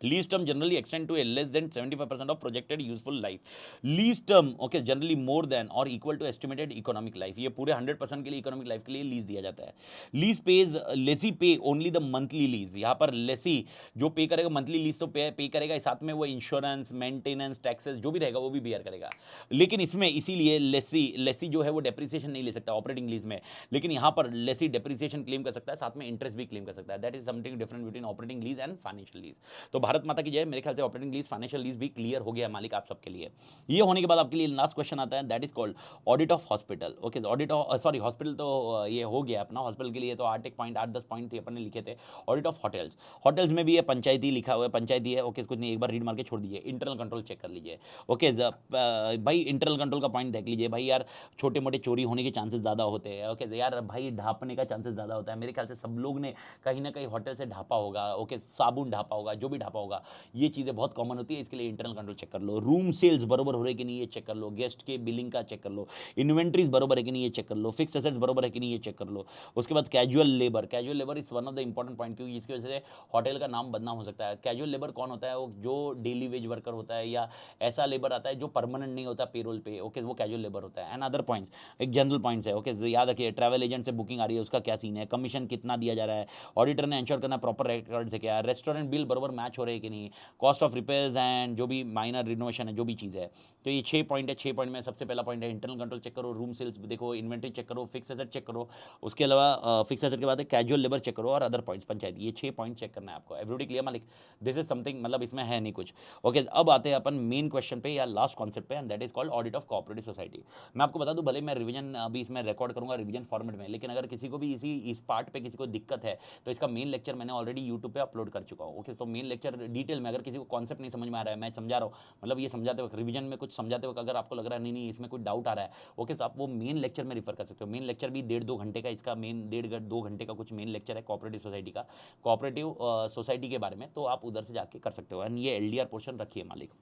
Lease term generally extend to a less than 75% of projected useful life. Lease term, okay, generally more than or equal to estimated economic life. ये पूरे 100% के लिए economic life के लिए लीज दिया जाता है। लीज पेज, लेसी पे ओनली द मंथली लीज, यहाँ पर लेसी जो पे करेगा मंथली लीज तो पे करेगा, साथ में वो इंश्योरेंस, मेंटेनेंस, टैक्सेस जो भी रहेगा वो भी बियर करेगा। लेकिन इसमें इसीलिए लेसी जो है वो डेप्रिसिएशन नहीं ले सकता ऑपरेटिंग लीज में, लेकिन यहाँ पर लेसी डेप्रिसिएशन क्लेम कर सकता है, साथ में इंटरेस्ट भी क्लेम कर सकता है। That is something different between operating lease and financial lease. तो भारत माता की जय, मेरे ख्याल से ऑपरेटिंग लीज, फाइनेंशियल लीज भी क्लियर हो गया मालिक आप सबके लिए। ये होने के बाद आपके लिए लास्ट क्वेश्चन आता है, that is called audit of hospital. Okay, audit of, sorry, hospital तो ये हो गया अपना, हॉस्पिटल के लिए तो 8-10 पॉइंट थे अपन ने लिखे थे। ऑडिट ऑफ होटल्स, होटल्स में भी ये पंचायती लिखा हुआ है, पंचायती है। ओके, कुछ नहीं, एक बार रीड मार के छोड़ दीजिए, इंटरनल कंट्रोल चेक कर लीजिए। ओके भाई, इंटरनल कंट्रोल का पॉइंट देख लीजिए भाई, यार छोटे मोटे चोरी होने के चांसेस ज़्यादा होते हैं। ओके यार भाई, ढापने का चांसेस ज़्यादा होता है। मेरे ख्याल से सब लोग ने कहीं ना कहीं होटल से ढापा होगा। ओके, साबुन ढापा होगा, जो भी ढापा होगा, ये चीज़ें बहुत कॉमन होती है, इसके लिए इंटरनल कंट्रोल चेक कर लो। रूम सेल्स बरोबर हो रहे कि नहीं ये चेक कर लो, गेस्ट के बिलिंग का चेक कर लो, इन्वेंट्रीज बरोबर है कि नहीं ये चेक कर लो, फिक्स एसेट्स बरोबर है कि नहीं ये चेक कर लो। उसके बाद casual labour is one of the important point, क्योंकि इसकी वजह से होटल का नाम बदनाम हो सकता है। कैजुअल लेबर कौन होता है? वो जो डेली वेज वर्कर होता है, या ऐसा लेबर आता है जो परमानेंट नहीं होता पेरोल पे। ओके, वो कैजुअल लेबर होता है। एंड अदर पॉइंट्स, एक जनरल पॉइंट्स है। ओके, याद रखिए, ट्रैवल एजेंट से बुकिंग आ रही है, उसका क्या सीन है, कमीशन कितना दिया जा रहा है, ऑडिटर ने इंश्योर करना प्रॉपर रिकॉर्ड से क्या, रेस्टोरेंट बिल बरोबर मैच हो हो रहे हैं कि नहीं, कॉस्ट ऑफ रिपेयर्स एंड जो भी माइनर रिनोवेशन है, जो भी चीज़ है। तो ये 6 पॉइंट है। 6 पॉइंट में सबसे पहला पॉइंट है इंटरनल कंट्रोल चेक करो, रूम सेल्स देखो, इन्वेंट्री चेक करो, फिक्स एसेट चेक करो, उसके अलावा फिक्स एसेट के बाद कैजुअल लेबर चेक करो और अदर पॉइंट्स पंचायत। ये 6 पॉइंट चेक करना है आपको। एवरीबॉडी क्लियर मालिक? दिस इज समथिंग, मतलब इसमें है नहीं कुछ। ओके, अब आते हैं अपन मेन क्वेश्चन पे या लास्ट कॉन्सेप्ट पे, and that is called audit of cooperative society. मैं आपको बता दूं, भले मैं रिवीजन अभी इसमें रिकॉर्ड करूंगा रिवीजन फॉर्मेट में, लेकिन अगर किसी को भी इस पार्ट पे किसी को दिक्कत है तो इसका मेन लेक्चर मैंने ऑलरेडी यूट्यूब पे अपलोड कर चुका हूँ। ओके, तो मेन लेक्चर डिटेल में, अगर किसी को कॉन्सेप्ट नहीं समझ में आ रहा है, मैं समझा रहा हूँ, मतलब ये समझाते वक्त रिवीजन में कुछ समझाते वक्त अगर आपको लग रहा है नहीं इसमें कोई डाउट आ रहा है, ओके, तो आप वो मेन लेक्चर में रिफर कर सकते हो। मेन लेक्चर भी 1.5-2 घंटे का, इसका मेन 1.5-2 घंटे का कुछ मेन लेक्चर है कोऑपरेटिव सोसाइटी का, कोऑपरेटिव सोसाइटी के बारे में, तो आप उधर से जाके कर सकते हो। एंड ये एलडीआर पोर्शन रखिए मालिक।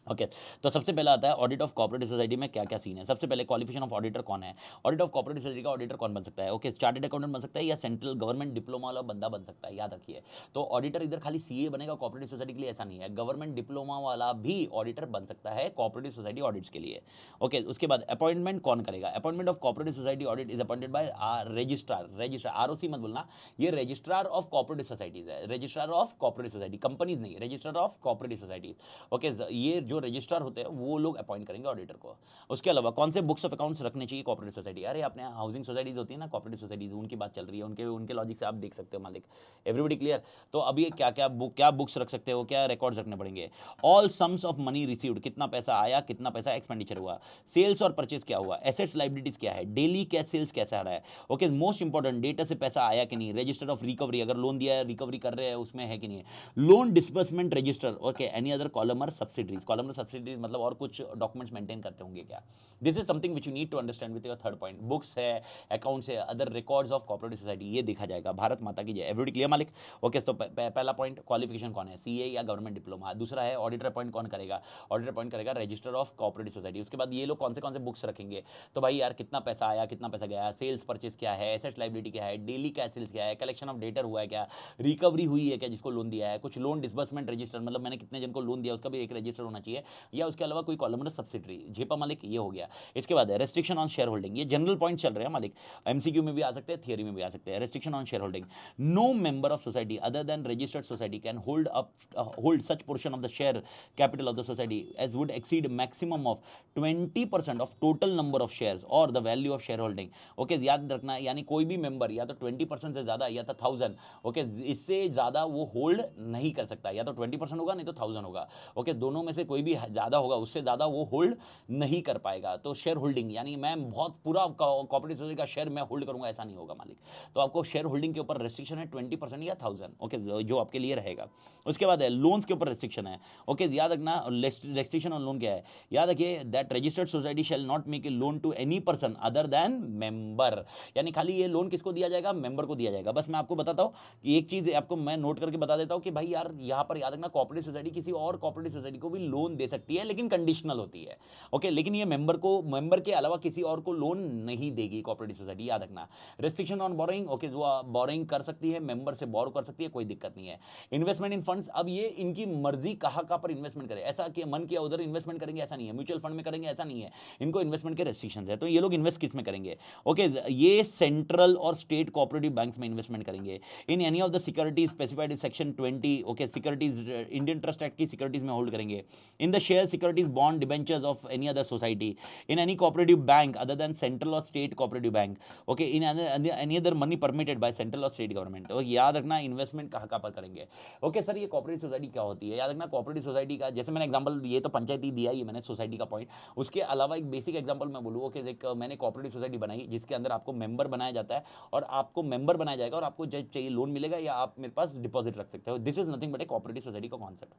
ओके, तो सबसे पहला आता है ऑडिट ऑफ कोऑपरेटिव सोसाइटी में क्या क्या सीन है। सबसे पहले क्वालिफिकेशन ऑफ ऑडिटर कौन है, ऑडिट ऑफ कोऑपरेटिव सोसाइटी का ऑडिटर कौन बन सकता है। ओके, चार्टर्ड अकाउंटेंट बन सकता है या सेंट्रल गवर्नमेंट डिप्लोमा वाला बंदा बन सकता है, याद रखिए। तो ऑडिटर इधर खाली सीए बनेगा कोऑपरेटिव सोसाइटी के लिए, ऐसा नहीं है, गवर्नमेंट डिप्लोमा वाला भी ऑडिटर बन सकता है कोऑपरेटिव सोसाइटी ऑडिट्स के लिए। ओके, उसके बाद अपॉइंटमेंट कौन करेगा, appointment of cooperative society audit is appointed by registrar. Registrar, ROC मत बोलना, ये रजिस्ट्रार ऑफ कोऑपरेटिव सोसाइटीज है, registrar of cooperative society, companies नहीं, registrar of cooperative societies. Okay, ये जो रजिस्ट्रार होते हैं वो लोग अपॉइंट करेंगे ऑडिटर को। उसके अलावा कौन से बुक्स ऑफ अकाउंट्स रखने चाहिए कोऑपरेटिव सोसाइटी, अरे अपने हाउसिंग सोसाइटीज होती है ना कोऑपरेटिव सोसाइटीज, उनकी बात चल रही है, उनके लॉजिक से आप देख सकते हो मालिक। Everybody clear? तो अब ये क्या बुक्स रख सकते हो, क्या रिकॉर्ड्स रखने पड़ेंगे। All sums of money received, कितना पैसा आया, कितना पैसा एक्सपेंडिचर हुआ, सेल्स और परचेज क्या हुआ, एसेट्स लाइबिलिटीज क्या है, डेली कैश सेल्स कैसा आ रहा है। ओके, मोस्ट इंपॉर्टेंट, डेटा से पैसा आया कि नहीं, रजिस्टर ऑफ रिकवरी, अगर लोन दिया है रिकवरी कर रहे हैं उसमें है कि नहीं, loan disbursement register. Okay, any other columnar subsidies, columnar subsidies मतलब और कुछ डॉक्यूमेंट्स मेंटेन करते होंगे क्या। This is something which you need to understand with your third point. Books है, अकाउंट्स है, other records of cooperative society, ये देखा जाएगा। भारत माता की जय। एवरीबॉडी क्लियर मालिक? ओके, तो पहला पॉइंट क्वालिफिकेशन कौन है, सीए या गवर्नमेंट डिप्लोमा। दूसरा है ऑडिटर अपॉइंट कौन करेगा, ऑडिटर अपॉइंट करेगा रजिस्टर ऑफ कोऑपरेटिव सोसाइटी। उसके बाद ये लोग कौन से बुक्स रखेंगे, तो भाई यार कितना पैसा आया, कितना पैसा गया, सेल्स परचेज क्या है, एसेट लाइबिलिटी क्या है, डेली कैश सेल्स क्या है, कलेक्शन ऑफ डेटर हुआ है क्या, रिकवरी हुई है क्या जिसको लोन दिया है, कुछ लोन डिसबर्समेंट रजिस्टर, मतलब मैंने कितने जन को लोन दिया उसका भी एक रजिस्टर होना चाहिए, या उसके अलावा कोई कॉलमनर सब्सिडरी, झेपा मालिक, ये हो गया। इसके बाद है रेस्ट्रिक्शन ऑन शेयर होल्डिंग, ये जनरल पॉइंट चल रहे हैं मालिक, एमसीक्यू में भी आ सकते हैं, थियरी में भी आ सकते हैं। Restriction on share holding, no member of society other than registered society can hold such portion of the share capital of the society as would exceed maximum of 20% of total number of shares और the value of share holding. Okay, याद रखना, यानी कोई भी member या तो 20% से ज्यादा या तो 1000, ओके, इससे ज्यादा वो होल्ड नहीं कर सकता, या तो 20% होगा नहीं तो 1000 होगा। ओके, दोनों में से कोई भी ज्यादा होगा, उससे ज्यादा वो होल्ड नहीं कर पाएगा। तो शेयर होल्डिंग यानी मैं बहुत पूरा कोऑपरेटिव सोसाइटी का शेयर मैं होल्ड करूंगा, ऐसा नहीं होगा मालिक। तो आपको शेयर होल्डिंग के ऊपर रेस्ट्रिक्शन है 20% या 1000, ओके, जो आपके लिए रहेगा। उसके बाद है लोन्स के ऊपर रेस्ट्रिक्शन है। ओके, याद रखना रेस्ट्रिक्शन ऑन लोन क्या है, याद रखिए, that registered society shall not make a loan to any person other than member, यानी खाली ये लोन किसको दिया जाएगा, मेंबर को दिया जाएगा। बस मैं आपको बताता हूं, एक चीज आपको मैं नोट करके बता देता हूं कि भाई यार यहां पर याद रखना, कोऑपरेटिव सोसाइटी किसी और कोऑपरेटिव सोसाइटी को भी लोन दे सकती है, लेकिन कंडीशनल होती है। ओके, लेकिन ये मेंबर के अलावा किसी और को लोन नहीं देगी कोऑपरेटिव सोसाइटी, याद रखना। रेस्ट्रिक्शन ऑन बोरोइंग, ओके, वो बोरोइंग कर सकती है, मेंबर से बोरो कर सकती है, कोई दिक्कत नहीं है। इन्वेस्टमेंट इन फंड्स, अब ये इनकी मर्जी कहां पर इन्वेस्टमेंट करे, ऐसा कि मन किया उधर इन्वेस्टमेंट करेंगे ऐसा नहीं है, म्यूचुअल फंड में करेंगे ऐसा नहीं है, इनको इन्वेस्टमेंट के रेस्ट्रिक्शंस है। तो ये लोग इन्वेस्ट किस में करेंगे, ओके, ये सेंट्रल और स्टेट कोऑपरेटिव बैंक्स में इन्वेस्टमेंट करेंगे। In any of the securities specified in section 20, okay, securities Indian trust act की सिक्योरिटीज में होल्ड करेंगे। In the share securities bond debentures of any other society, in any cooperative bank other than central और state cooperative bank, okay, in any other money permitted by central और state government. तो याद रखना investment कहां पर करेंगे। Okay sir, ये cooperative society क्या होती है, याद रखना कोऑपरेटिव सोसाइटी का, जैसे मैंने एग्जांपल, ये तो पंचायती दिया ही मैंने सोसाइटी का पॉइंट, उसके अलावा एक बेसिक एग्जांपल मैं बोलूँ, ओके, एक मैंने कोऑपरेटिव सोसाइटी बनाई जिसके अंदर आपको मेंबर बनाया जाता है, और आपको मेंबर बनाया जाएगा और आपको जब चाहिए लोन मिलेगा या आप मेरे पास डिपॉजिट रख सकते हो। This is nothing but A cooperative society का कॉन्सेप्ट।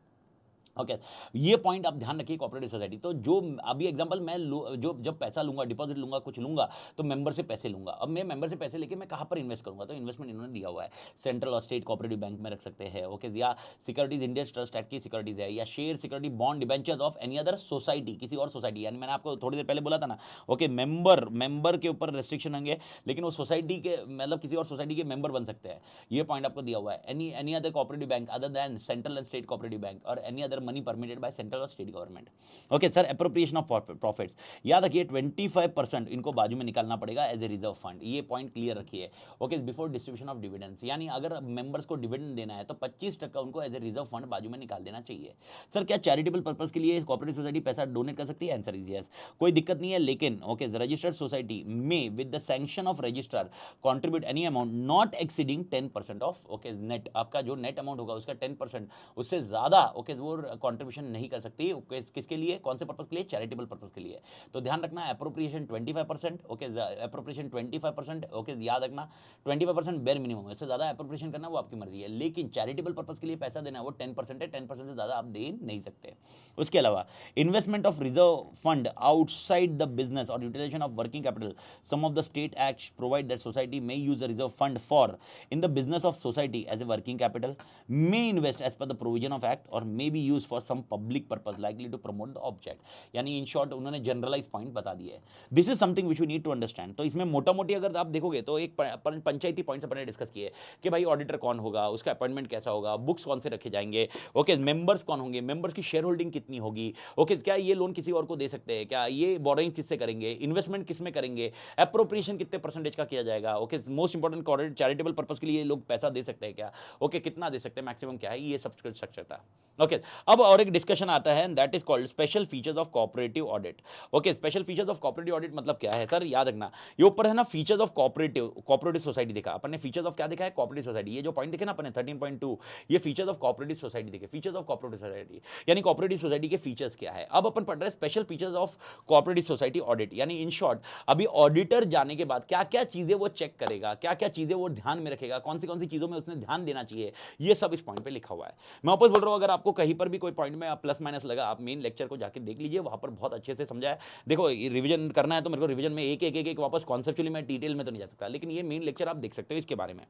ओके, ये पॉइंट आप ध्यान रखिए कोऑपरेटिव सोसाइटी। तो जो अभी एग्जांपल मैं जो जब पैसा लूंगा, डिपॉजिट लूंगा, कुछ लूंगा, तो मेंबर से पैसे लूंगा। अब मैं मेंबर से पैसे लेके मैं कहां पर इन्वेस्ट करूंगा, तो इन्वेस्टमेंट इन्होंने दिया हुआ है, सेंट्रल और स्टेट कोऑपरेटिव बैंक में रख सकते हैं, ओके, या सिक्योरिटीज इंडियन ट्रस्ट एक्ट की सिक्योरिटीज है, या share security bond debentures of any other society, किसी और सोसाइटी, यानी मैंने आपको थोड़ी देर पहले बोला था ना, ओके, मेंबर के ऊपर रेस्ट्रिक्शन होंगे, लेकिन वो सोसाइटी के मतलब किसी और सोसाइटी के मेंबर बन सकते हैं, ये पॉइंट आपको दिया हुआ है। Any other cooperative bank other than central and state cooperative bank और any other money permitted by central और state government. Okay sir, appropriation of profits, याद रखिए 25% इनको बाजू में निकालना पड़ेगा एज ए रिजर्व फंड, ये पॉइंट क्लियर रखिए। Okay, before distribution of dividends, यानी अगर मेंबर्स को डिविडेंड देना है तो 25% उनको एज ए रिजर्व फंड बाजू में निकाल देना चाहिए। सर क्या चैरिटेबल पर्पस के लिए कोऑपरेटिव सोसाइटी पैसा डोनेट कर सकती है? आंसर इज यस, कोई दिक्कत नहीं है, लेकिन ओके रजिस्टर्ड सोसाइटी में with the sanction of registrar contribute any amount not exceeding 10% of okay net, आपका जो नेट अमाउंट होगा उसका 10%, उससे ज़्यादा ओके वो कंट्रीब्यूशन नहीं कर सकती। किसके लिए, कौन से पर्पस के लिए? चैरिटेबल पर्पस के लिए। तो ध्यान रखना अप्रोप्रिएशन 25%, ओके अप्रोप्रिएशन 25%, ओके याद रखना 25% बेर मिनिमम, इससे ज़्यादा अप्रोप्रिएशन करना वो आपकी मर्जी है, लेकिन चैरिटेबल पर्पस के लिए पैसा देना वो 10% है, 10% से ज़्यादा आप दे नहीं सकते। उसके अलावा investment of reserve fund outside the business और utilization of working capital, some of the state acts provide that society may use the reserve fund for in the business of society as a working capital, may invest as per the provision of act और may be use for some public purpose likely to promote the object. यानी in short उन्होंने generalize point बता दिए है। This is something which we need to understand. तो इसमें मोटा मोटी अगर आप देखोगे तो एक पंचायती पॉइंट्स अपने डिस्कस किए कि भाई ऑडिटर कौन होगा, उसका अपॉइंटमेंट कैसा होगा, बुक्स कौन से रखे जाएंगे, ओके मेंबर्स कौन होंगे, मेंबर्स की शेयर होल्डिंग कितनी होगी, ओके क्या ये लोन किसी और को दे सकते हैं, क्या ये बोरोइंग किससे करेंगे, इन्वेस्टमेंट किस में करेंगे, अप्रोप्रिएशन कितने परसेंटेज का किया जाएगा, okay most important charitable purpose के लिए लोग पैसा दे सकते हैं क्या, ओके कितना दे सकते हैं, मैक्सिमम क्या है, ये सब स्ट्रक्चर था। ओके अब और एक डिस्कशन आता है that is called special features of cooperative audit. Okay special features of cooperative audit मतलब क्या है सर, याद रखना ये ऊपर है ना फीचर्स ऑफ कोऑपरेटिव सोसाइटी देखा अपन ने, फीचर्स ऑफ क्या देखा है, कोऑपरेटिव सोसाइटी, ये जो पॉइंट देखे ना अपन ने 13.2, ये फीचर्स ऑफ कोऑपरेटिव सोसाइटी देखे, फीचर्स ऑफ कोऑपरेटिव सोसाइटी यानी कोऑपरेटिव सोसाइटी के फीचर्स क्या है। अब अपन पढ़ रहे हैं special features of cooperative society audit, यानी इन शॉर्ट अभी ऑडिटर जाने के बाद क्या क्या चीजें वो चेक करेगा, क्या क्या चीजें वो ध्यान में रखेगा, कौन सी चीजों में उसने ध्यान देना चाहिए, ये सब इस पॉइंट पे लिखा हुआ है। मैं वापस बोल रहा हूं, अगर आपको कहीं पर भी कोई पॉइंट में प्लस माइनस लगा, आप मेन लेक्चर को जाके देख लीजिए, वहां पर बहुत अच्छे से समझा है। देखो रिवीजन करना है तो मेरे को रिवीजन में एक वापस कॉन्सेप्चुअली मैं डिटेल में तो नहीं जा सकता, लेकिन ये मेन लेक्चर आप देख सकते हो इसके बारे में।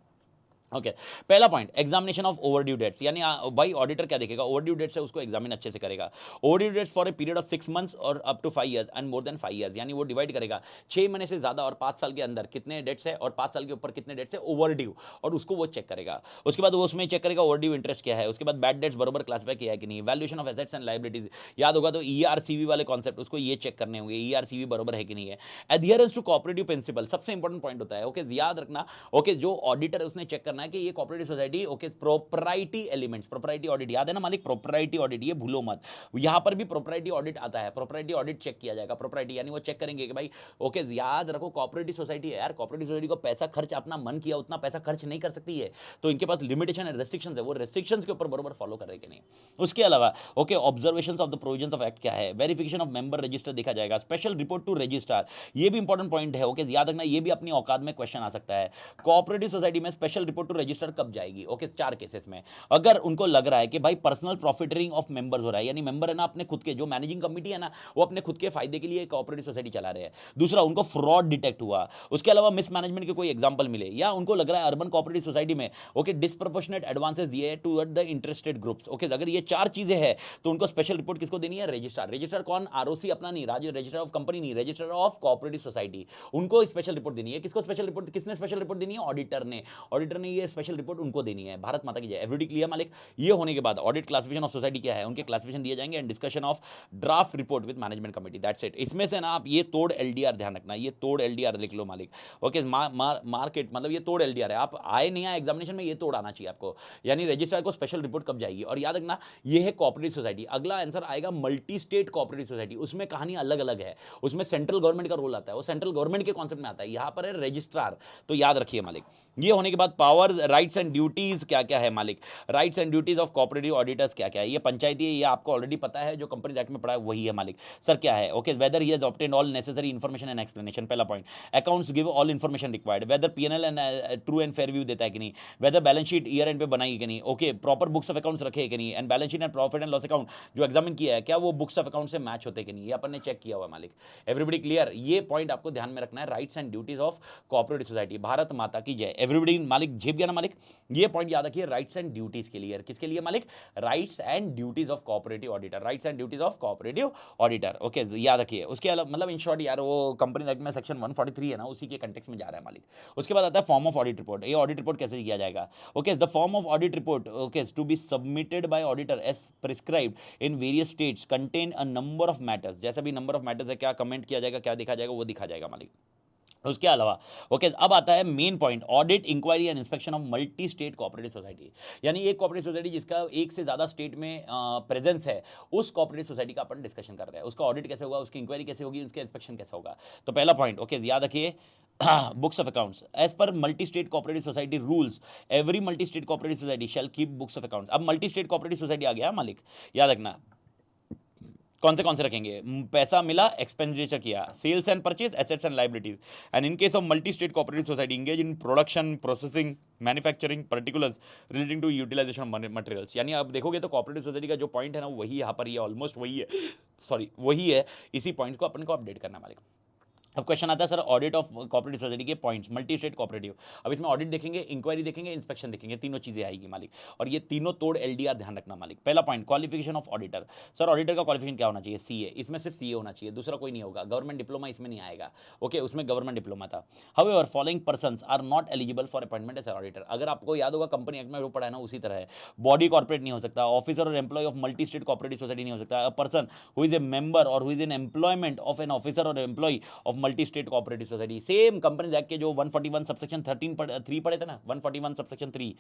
ओके पहला point examination of overdue dates, यानी भाई ऑडिटर क्या देखेगा, ओवरड्यू डेट्स है उसको एग्जामिन अच्छे से करेगा। Overdue debts for a period of 6 months और up to 5 years and more than 5 years, यानी वो डिवाइड करेगा 6 महीने से ज्यादा और 5 साल के अंदर कितने डेट्स है और 5 साल के ऊपर कितने डेट्स है ओवरड्यू, और उसको वो चेक करेगा। उसके बाद वो उसमें चेक करेगा ओवरड्यू इंटरेस्ट क्या है, उसके बाद बैड डेट्स बरोबर क्लासिफाई किया है कि नहीं, valuation of assets and liabilities, याद होगा तो ईआरसीवी वाले कॉन्सेप्ट उसको ये चेक करने होंगे, ईआरसीवी बरोबर है कि नहीं है। एडहियरेंस टू कोऑपरेटिव प्रिंसिपल सबसे इंपॉर्टेंट पॉइंट होता है, ओके याद रखना, ओके जो ऑडिटर उसने चेक करना है कि ये cooperative okay propriety elements, propriety audit याद है ना मालिक, प्रोपराइटी ऑडिट ये भूलो मत, यहां पर भी प्रोपराइटी ऑडिट आता है, प्रोपराइटी ऑडिट चेक किया जाएगा। प्रोपराइटी यानी वो चेक करेंगे कि भाई ओके याद रखो कोऑपरेटिव सोसाइटी है यार, कोऑपरेटिव सोसाइटी को पैसा खर्च अपना मन किया उतना पैसा खर्च नहीं कर सकती है, तो इनके पास लिमिटेशन है, रेस्ट्रिक्शंस है, वो रेस्ट्रिक्शंस के ऊपर बराबर फॉलो कर रहे कि नहीं। उसके अलावा okay observations of the provisions of act क्या है, वेरिफिकेशन ऑफ मेंबर रजिस्टर देखा जाएगा, स्पेशल रिपोर्ट टू रजिस्ट्रार ये भी इंपॉर्टेंट पॉइंट है, ओके याद रखना ये भी अपनी औकात में क्वेश्चन आ सकता है। कोऑपरेटिव सोसाइटी में स्पेशल रिपोर्ट टू रजिस्टर कब जाएगी, ओके 4 केसेस में, अगर उनको लग रहा है कि भाई पर्सनल प्रॉफिटरिंग ऑफ मेंबर्स हो रहा है, यानी मेंबर है ना अपने खुद के, जो मैनेजिंग कमेटी है ना वो अपने खुद के फायदे के लिए कोऑपरेटिव सोसाइटी चला रहे हैं। दूसरा उनको फ्रॉड डिटेक्ट हुआ, उसके अलावा मिसमैनेजमेंट के कोई एग्जांपल मिले, या उनको लग रहा है अर्बन कोऑपरेटिव सोसाइटी में ओके डिस्प्रोपोर्शनेट एडवांसेस दिए toward the interested groups, okay अगर ये 4 चीजें हैं तो उनको स्पेशल रिपोर्ट किसको देनी है, रजिस्ट्रार। रजिस्ट्रार कौन, आरओसी अपना नहीं, रजिस्ट्रार ऑफ कंपनी नहीं, रजिस्ट्रार ऑफ कोऑपरेटिव सोसाइटी, उनको स्पेशल रिपोर्ट देनी है। किसको स्पेशल रिपोर्ट, किसने स्पेशल रिपोर्ट देनी है, ऑडिटर ने, ऑडिटर ने ये स्पेशल रिपोर्ट उनको देनी है। भारत माता की जय, एवरीबॉडी क्लियर मालिक। ये होने के बाद ऑडिट क्लासिफिकेशन ऑफ सोसाइटी क्या है, उनके क्लासिफिकेशन दिए जाएंगे and discussion of draft report with management committee, that's it. इसमें से ना आप ये तोड़ एलडीआर ध्यान रखना, ये तोड़ एलडीआर लिख लो मालिक, ओके मार्केट मतलब ये तोड़ एलडीआर है, आप आए नहीं आए एग्जामिनेशन में ये तोड़ आना चाहिए आपको, यानी रजिस्ट्रार को स्पेशल रिपोर्ट कब जाएगी। और याद रखना ये है कोऑपरेटिव सोसाइटी। अगला आंसर आएगा मल्टी स्टेट कोऑपरेटिव सोसाइटी, उसमें कहानी अलग अलग है, उसमें सेंट्रल गवर्नमेंट का रोल आता है, वो सेंट्रल गवर्नमेंट के कॉन्सेप्ट में आता है, यहां पर है रजिस्ट्रार, तो याद रखिए मालिक। ये होने के बाद पावर राइट्स एंड ड्यूटीज क्या क्या है मालिक, rights and duties of cooperative auditors क्या क्या है, ये पंचायती है, ये आपको ऑलरेडी पता है, जो कंपनी एक्ट में पढ़ा है वही है मालिक। सर क्या है, okay whether he has obtained all necessary information and explanation, पहला point. Accounts give all information required, whether PNL and true and fair view देता है कि नहीं, whether balance sheet year end पे बनाई कि नहीं, okay proper books of accounts रखे कि नहीं, and balance sheet and profit and loss account जो एग्जामिन किया है क्या वो बुक्स ऑफ अकाउंट से मैच होते कि नहीं, ये अपन ने चेक किया हुआ मालिक। एवरीबडी क्लियर, ये पॉइंट आपको ध्यान में रखना है, rights and duties of cooperative society. Bharat माता की जय, एवरीबडी मालिक छिप गया ना मालिक। ये पॉइंट याद रखिए राइट्स एंड ड्यूटीज के लिए, किसके लिए मालिक, rights and duties of cooperative auditor, rights and duties of cooperative auditor, okay याद रखिए। उसके अलावा मतलब इन शॉर्ट यार वो कंपनी एक्ट में सेक्शन 143 है ना, उसी के कंटेक्स्ट में जा रहा है मालिक। उसके बाद आता है फॉर्म ऑफ ऑडिट रिपोर्ट। ये ऑडिट रिपोर्ट कैसे किया जाएगा, okay the form of audit report okay to be submitted by auditor as prescribed in various states contain a number of matters, जैसा भी नंबर ऑफ मैटर्स है, क्या comment किया जाएगा, क्या देखा जाएगा, वो दिखा जाएगा मालिक। उसके अलावा ओके अब आता है main point, audit inquiry and inspection of multi state cooperative society, यानी एक कोऑपरेटिव सोसाइटी जिसका एक से ज्यादा स्टेट में प्रेजेंस है, उस कोऑपरेटिव सोसाइटी का अपन डिस्कशन कर रहे हैं। उसका ऑडिट कैसे होगा, उसकी इंक्वायरी कैसे होगी, उसका इंस्पेक्शन कैसे होगा। तो पहला पॉइंट ओके याद रखिए, books of accounts as per multi state cooperative society rules, every multi state cooperative society shall keep books of accounts. अब मल्टी स्टेट कोऑपरेटिव सोसाइटी आ गया मालिक, याद रखना कौन से रखेंगे, पैसा मिला एक्सपेंडिचर किया, sales and purchase, assets and liabilities, and in case of multi state cooperative society engage in production, processing, manufacturing, particulars relating to utilization of materials. यानी आप देखोगे तो कोऑपरेटिव सोसाइटी का जो पॉइंट है ना वही यहाँ पर, ये ऑलमोस्ट वही है, सॉरी वही है, इसी पॉइंट को अपन को अपडेट करना मालिक। अब क्वेश्चन आता है sir audit of cooperative society के पॉइंट्स, मल्टी स्टेट कोऑपरेटिव। अब इसमें ऑडिट देखेंगे, इंक्वायरी देखेंगे, इंस्पेक्शन देखेंगे, तीनों चीजें आएगी मालिक, और ये तीनों तोड़ एलडीआर ध्यान रखना मालिक। पहला point qualification of auditor, sir auditor का क्वालिफिकेशन क्या होना चाहिए, सीए, इसमें सिर्फ सीए होना चाहिए, दूसरा कोई नहीं होगा। गवर्नमेंट डिप्लोमा इसमें नहीं आएगा, ओके उसमें गवर्नमेंट डिप्लोमा था। However following persons are not eligible for appointment as auditor. अगर आपको याद होगा कंपनी एक्ट में वो पढ़ा है ना, उसी तरह है, बॉडी कॉर्पोरेट नहीं हो सकता, ऑफिसर और employee of multi state cooperative society नहीं हो सकता, a person who is a member और who is in employment of an officer और employee of multi state cooperative society. Same company act के जो 141 सबसेक्शन 3 पढ़े थे ना, 141 सबसेक्शन 3,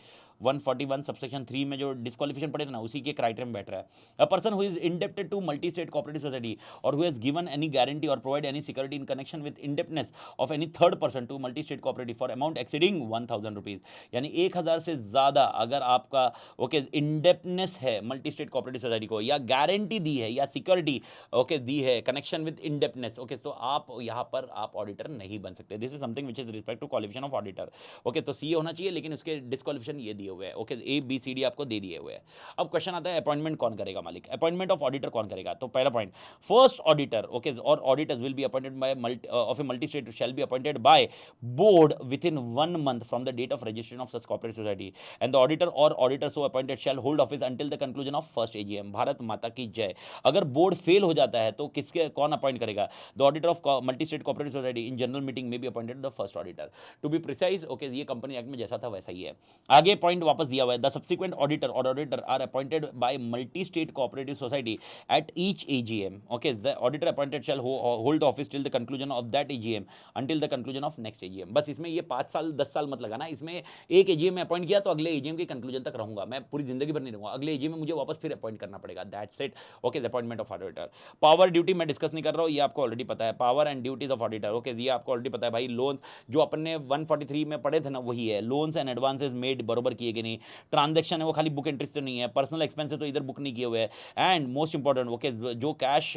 141 सबसेक्शन 3 में जो डिस्क्वालिफिकेशन पढ़े थे ना, उसी के क्राइटेरिया में बैठ रहा है। A person who is indebted to multi state cooperative society और who has given any guarantee और provide any security in connection with indebtedness of any third person to multi state cooperative for amount exceeding 1000 rupees, यानी 1000 से ज्यादा अगर आपका okay indebtedness है multi state cooperative society को, या गारंटी दी है या सिक्योरिटी ओके दी है कनेक्शन विद इंडेप्टनेस, ओके तो आप यहां पर आप ऑडिटर नहीं बन सकते। This is something which is respect to qualification of auditor, okay तो सीए होना चाहिए, लेकिन उसके डिस्क्वालिफिकेशन ये दिए हुए हैं, okay A B C D आपको दे दिए हुए हैं। अब क्वेश्चन आता है अपॉइंटमेंट कौन करेगा मालिक, अपॉइंटमेंट ऑफ ऑडिटर कौन करेगा। तो पहला पॉइंट, फर्स्ट ऑडिटर ओके और auditors will be appointed by of a multi state shall be appointed by board within 1 month from the date of registration of such cooperative society, and the auditor और auditor so appointed shall hold office until the conclusion of first AGM. Bharat माता की जय। अगर board fail हो जाता है तो किसके कौन अपॉइंट करेगा, the auditor of multi state cooperative society in general meeting में be appointed the first auditor. To be precise okay ये कंपनी एक्ट में जैसा था वैसा ही है। आगे पॉइंट वापस दिया हुआ है, द सब्सिक्वेंट ऑडिटर और auditor are appointed by multi state cooperative society at each AGM, okay the auditor appointed shall hold office till the conclusion of that AGM until the conclusion of next AGM. बस इसमें ये 5 साल 10 साल मत लगाना, इसमें एक एजीएम में अपॉइंट किया तो अगले एजीएम के कंक्लूजन तक रहूंगा मैं, पूरी जिंदगी भर नहीं रहूंगा, अगले एजीएम में मुझे वापस फिर अपॉइंट करना पड़ेगा, that's it okay the appointment of auditor. Power duty मैं डिस्कस नहीं कर रहा हूं, ये आपको ऑलरेडी पता है, power and duties of auditor okay ये आपको ऑलरेडी पता है भाई। लोन्स जो अपन ने 143 में पढ़े थे ना वही है, लोन्स एंड एडवांसेस मेड बरोबर किए गए नहीं, ट्रांजैक्शन है वो खाली बुक एंट्रीज तो नहीं है, पर्सनल एक्सपेंसेस तो इधर बुक नहीं किए हुए हैं, एंड मोस्ट इंपॉर्टेंट ओके जो cash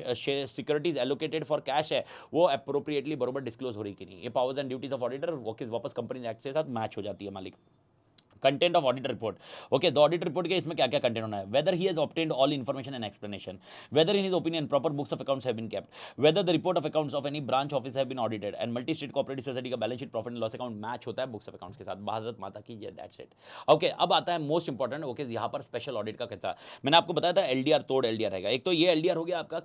securities allocated for cash है वो अप्रोप्रिएटली बरोबर डिस्क्लोज हो रही कि नहीं। ये powers and duties of auditor okay वापस कंपनी एक्ट के साथ मैच हो जाती है मालिक। Content of audit report okay the audit report के इसमें क्या क्या कंटेंट होना है, whether he has obtained all information and explanation, whether in his opinion proper books of accounts have been kept, whether the report of accounts of any branch office have been audited, and multi state cooperative society का balance sheet profit and loss account match होता है books of accounts के साथ। भारत माता की जय, that's it okay. अब आता है मोस्ट इंपॉर्टेंट ओके यहाँ पर स्पेशल ऑडिट का कैसा, मैंने आपको बताया था एलडीआर तोड़ एलडीआर रहेगा, एक तो ये एलडीआर हो गया आपका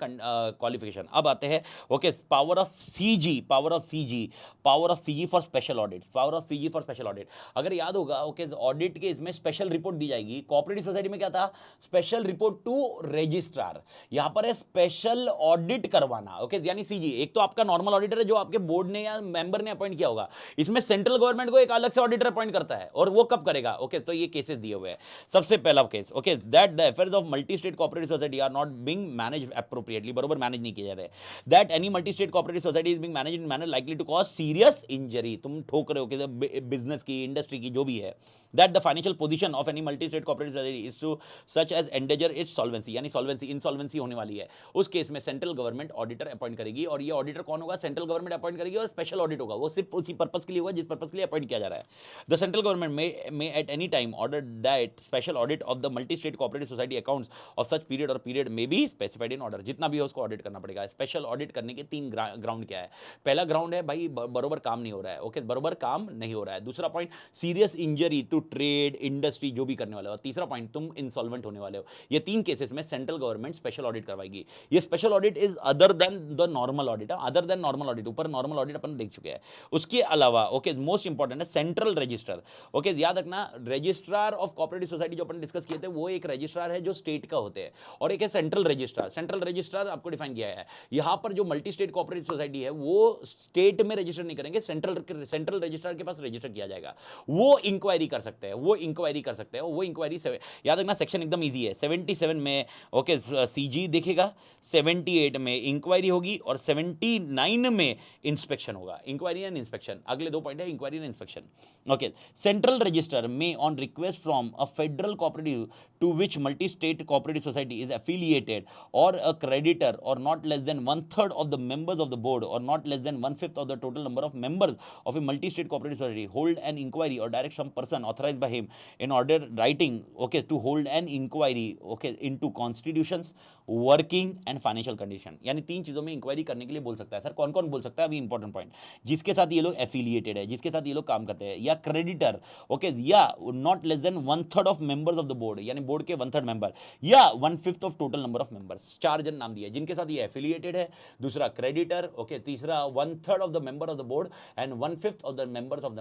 क्वालिफिकेशन। अब आते हैं okay power of CG, power of CG, power of CG for special audit, power of CG for special audit. अगर याद होगा ओके ऑडिट के इसमें स्पेशल रिपोर्ट दी जाएगी, कोऑपरेटिव सोसाइटी में क्या था, स्पेशल रिपोर्ट टू रजिस्ट्रार, यहां पर है स्पेशल ऑडिट करवाना ओके यानी सीजी। एक तो आपका नॉर्मल ऑडिटर है जो आपके बोर्ड ने या मेंबर ने अपॉइंट किया होगा, इसमें सेंट्रल गवर्नमेंट को एक अलग से ऑडिटर अपॉइंट करता है, और वो कब करेगा ओके तो ये केसेस दिए हुए हैं। सबसे पहला case okay that the affairs of multi state cooperative society are not being managed appropriately, बरोबर मैनेज नहीं किए जा रहे, that any multi state cooperative society is being managed in manner likely to cause serious injury, तुम ठोक रहे हो कि बिजनेस की इंडस्ट्री की जो भी है, that the financial position of any multi-state cooperative society is to such as endanger its solvency, यानी solvency insolvency होने वाली है, उस केस में सेंट्रल गवर्नमेंट ऑडिटर अपॉइंट करेगी, और ये ऑडिटर कौन होगा, सेंट्रल गवर्नमेंट अपॉइंट करेगी, और स्पेशल ऑडिट होगा, वो सिर्फ उसी पर्पस के लिए होगा जिस पर्पस के लिए अपॉइंट किया जा रहा है। द सेंट्रल गवर्नमेंट में at any time order that special audit of the multi state cooperative society accounts of such period और पीरियड में बी स्पेसिफाइड इन ऑर्डर, जितना भी है उसको ऑडिट करना पड़ेगा। स्पेशल ऑडिट करने के 3 ग्राउंड क्या है, पहला ग्राउंड है भाई बरोबर काम नहीं हो रहा है ओके, बरोबर काम नहीं हो रहा है। दूसरा point serious injury to to trade, industry, जो भी करने वाले हो। तीसरा पॉइंट, तुम इंसॉल्वेंट होने वाले हो। ये 3 केसेस में सेंट्रल गवर्नमेंट स्पेशल ऑडिट करवाएगी। ये special audit is other than the normal audit, other than normal audit. ऊपर नॉर्मल ऑडिट अपन देख चुके हैं। उसके अलावा ओके मोस्ट इंपॉर्टेंट है सेंट्रल रजिस्टर। ओके याद रखना, रजिस्ट्रार ऑफ कोऑपरेटिव सोसाइटी जो अपन डिस्कस किए थे, वो एक रजिस्ट्रार है जो स्टेट का होते हैं, और एक है सेंट्रल रजिस्ट्रार। सेंट्रल रजिस्ट्रार आपको डिफाइन किया है यहां पर, जो मल्टी स्टेट कोऑपरेटिव सोसाइटी है वो स्टेट में रजिस्टर नहीं करेंगे, सेंट्रल रजिस्ट्रार के पास रजिस्टर किया जाएगा। वो इंक्वायरी कर सकते हैं, वो इंक्वायरी कर सकते हैं, वो इंक्वायरी याद रखना सेक्शन एकदम इजी है। 77 में ओके सीजी देखेगा, 78 में इंक्वायरी होगी, और 79 में इंस्पेक्शन होगा। इंक्वायरी एंड इंस्पेक्शन अगले 2 पॉइंट है, inquiry and inspection. Okay, central register में on request from a federal cooperative to which multi state cooperative society is affiliated और अ क्रेडिटर और not less than 1/3 of the members of the board or not less than 1/5 of the total number of members of a multi-state cooperative society hold an inquiry or direct some person authorized by him in order writing okay to hold an inquiry okay into constitutions, working and financial condition। यानी 3 चीजों में inquiry करने के लिए बोल सकता है। Sir कौन कौन बोल सकता है? अभी इंपॉर्टेंट पॉइंट, जिसके साथ ये लोग एफिलिएटेड है, जिसके साथ ये लोग काम करते हैं, या क्रेडिटर ओके, या not less than 1/3 of members of the board, यानी बोर्ड के 1/3 मेंबर, या 1/5 of total number of members. 4 जन नाम दिए जिनके साथ ये एफिलिएटेड है, दूसरा क्रेडिटर ओके, तीसरा 1/3 of the member of the board and 1/5 of the members of the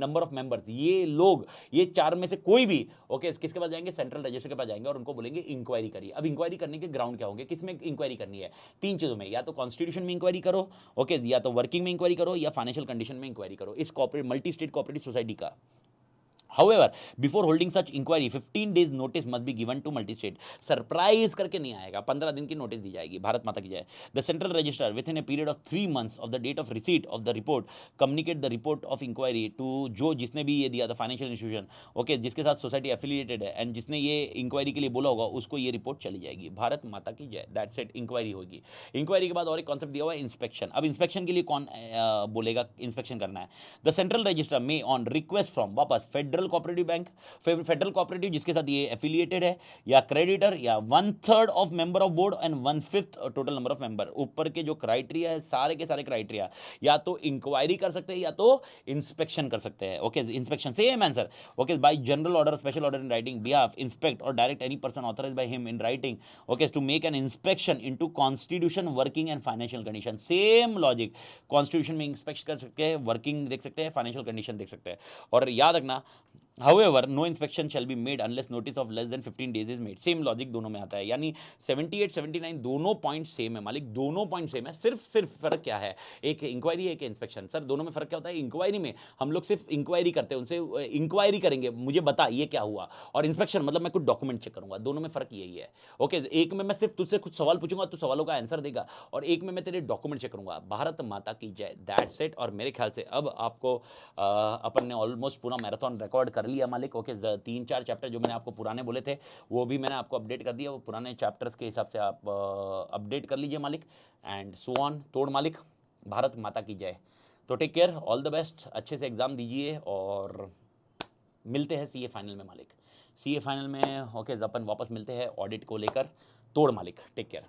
number of members. ये लोग, ये 4 में से कोई भी ओके किसके पास जाएंगे? सेंट्रल रजिस्टर के पास जाएंगे और उनको बोलेंगे इंक्वायरी करिए। अब इंक्वायरी करने के ग्राउंड क्या होंगे? किसमें इंक्वायरी करनी है? 3 चीजों में, या तो कॉन्स्टिट्यूशन में इंक्वायरी करो ओके, या तो वर्किंग में इंक्वायरी करो, या फाइनेंशियल कंडीशन में इंक्वायरी करो इस मल्टी स्टेट कोऑपरेटिव सोसाइटी का। However, before holding such inquiry, 15 days notice must be given to multi-state। Surprise करके नहीं आएगा, 15 दिन की नोटिस दी जाएगी। भारत माता की जय। The central registrar within a period of 3 months of the date of receipt of the report communicate the report of inquiry to जो जिसने भी ये दिया था फाइनेंशियल इंस्टीट्यूशन ओके, जिसके साथ सोसाइटी एफिलिएटेड है एंड जिसने ये इंक्वायरी के लिए बोला होगा, उसको ये रिपोर्ट चली जाएगी। भारत माता की जय। दैट्स इट, इंक्वायरी होगी। इंक्वायरी के बाद और एक कॉन्सेप्ट दिया हुआ है इंस्पेक्शन। अब इंस्पेक्शन के लिए कौन बोलेगा इंस्पेक्शन करना है? द सेंट्रल रजिस्ट्रार में ऑन रिक्वेस्ट फ्रॉम वापस federal cooperative bank, federal cooperative जिसके साथ ये एफिलिएटेड है, या क्रेडिटर, या 1/3 of member of board and 1/5 total number of member. ऊपर के जो क्राइटेरिया है सारे के सारे क्राइटेरिया, या तो इंक्वायरी कर सकते हैं या तो इंस्पेक्शन कर सकते हैं। Okay inspection same answer okay, by general order, special order in writing, behalf, inspect और direct any person authorized by him in writing okay to make an inspection into constitution, working and financial condition. Same logic, constitution में inspect कर सकते हैं, working देख सकते हैं, financial condition देख सकते हैं। और याद रखना However, no inspection shall be made unless notice of less than 15 days is made। Same logic दोनों में आता है, यानी 78 79 दोनों पॉइंट सेम है मालिक, दोनों पॉइंट सेम है। सिर्फ फर्क क्या है? एक इंक्वायरी है, एक इंस्पेक्शन। सर दोनों में फर्क क्या होता है? इंक्वायरी में हम लोग सिर्फ इंक्वायरी करते हैं, उनसे इंक्वायरी करेंगे, मुझे बता ये क्या हुआ, और इंस्पेक्शन मतलब मैं कुछ डॉक्यूमेंट चेक करूंगा। दोनों में फर्क यही है। ओके एक में मैं सिर्फ तुझसे कुछ सवाल पूछूंगा, तू सवालों का आंसर देगा, और एक में मैं तेरे डॉक्यूमेंट चेक करूंगा। भारत माता की जय। That's it. और मेरे ख्याल से अब आपको अपन ने ऑलमोस्ट पूरा मैराथन रिकॉर्ड कर लिया मालिक। ओके 3-4 चैप्टर जो मैंने आपको पुराने बोले थे वो भी मैंने आपको अपडेट कर दिया। वो पुराने चैप्टर्स के हिसाब से आप अपडेट कर लीजिए मालिक, एंड सो ऑन। तोड़ मालिक। भारत माता की जय। तो take care, all the best, अच्छे से एग्जाम दीजिए और मिलते हैं सीए फाइनल में मालिक। सीए फाइनल में ओके अपन वापस मिलते हैं ऑडिट को लेकर। तोड़ मालिक। Take care.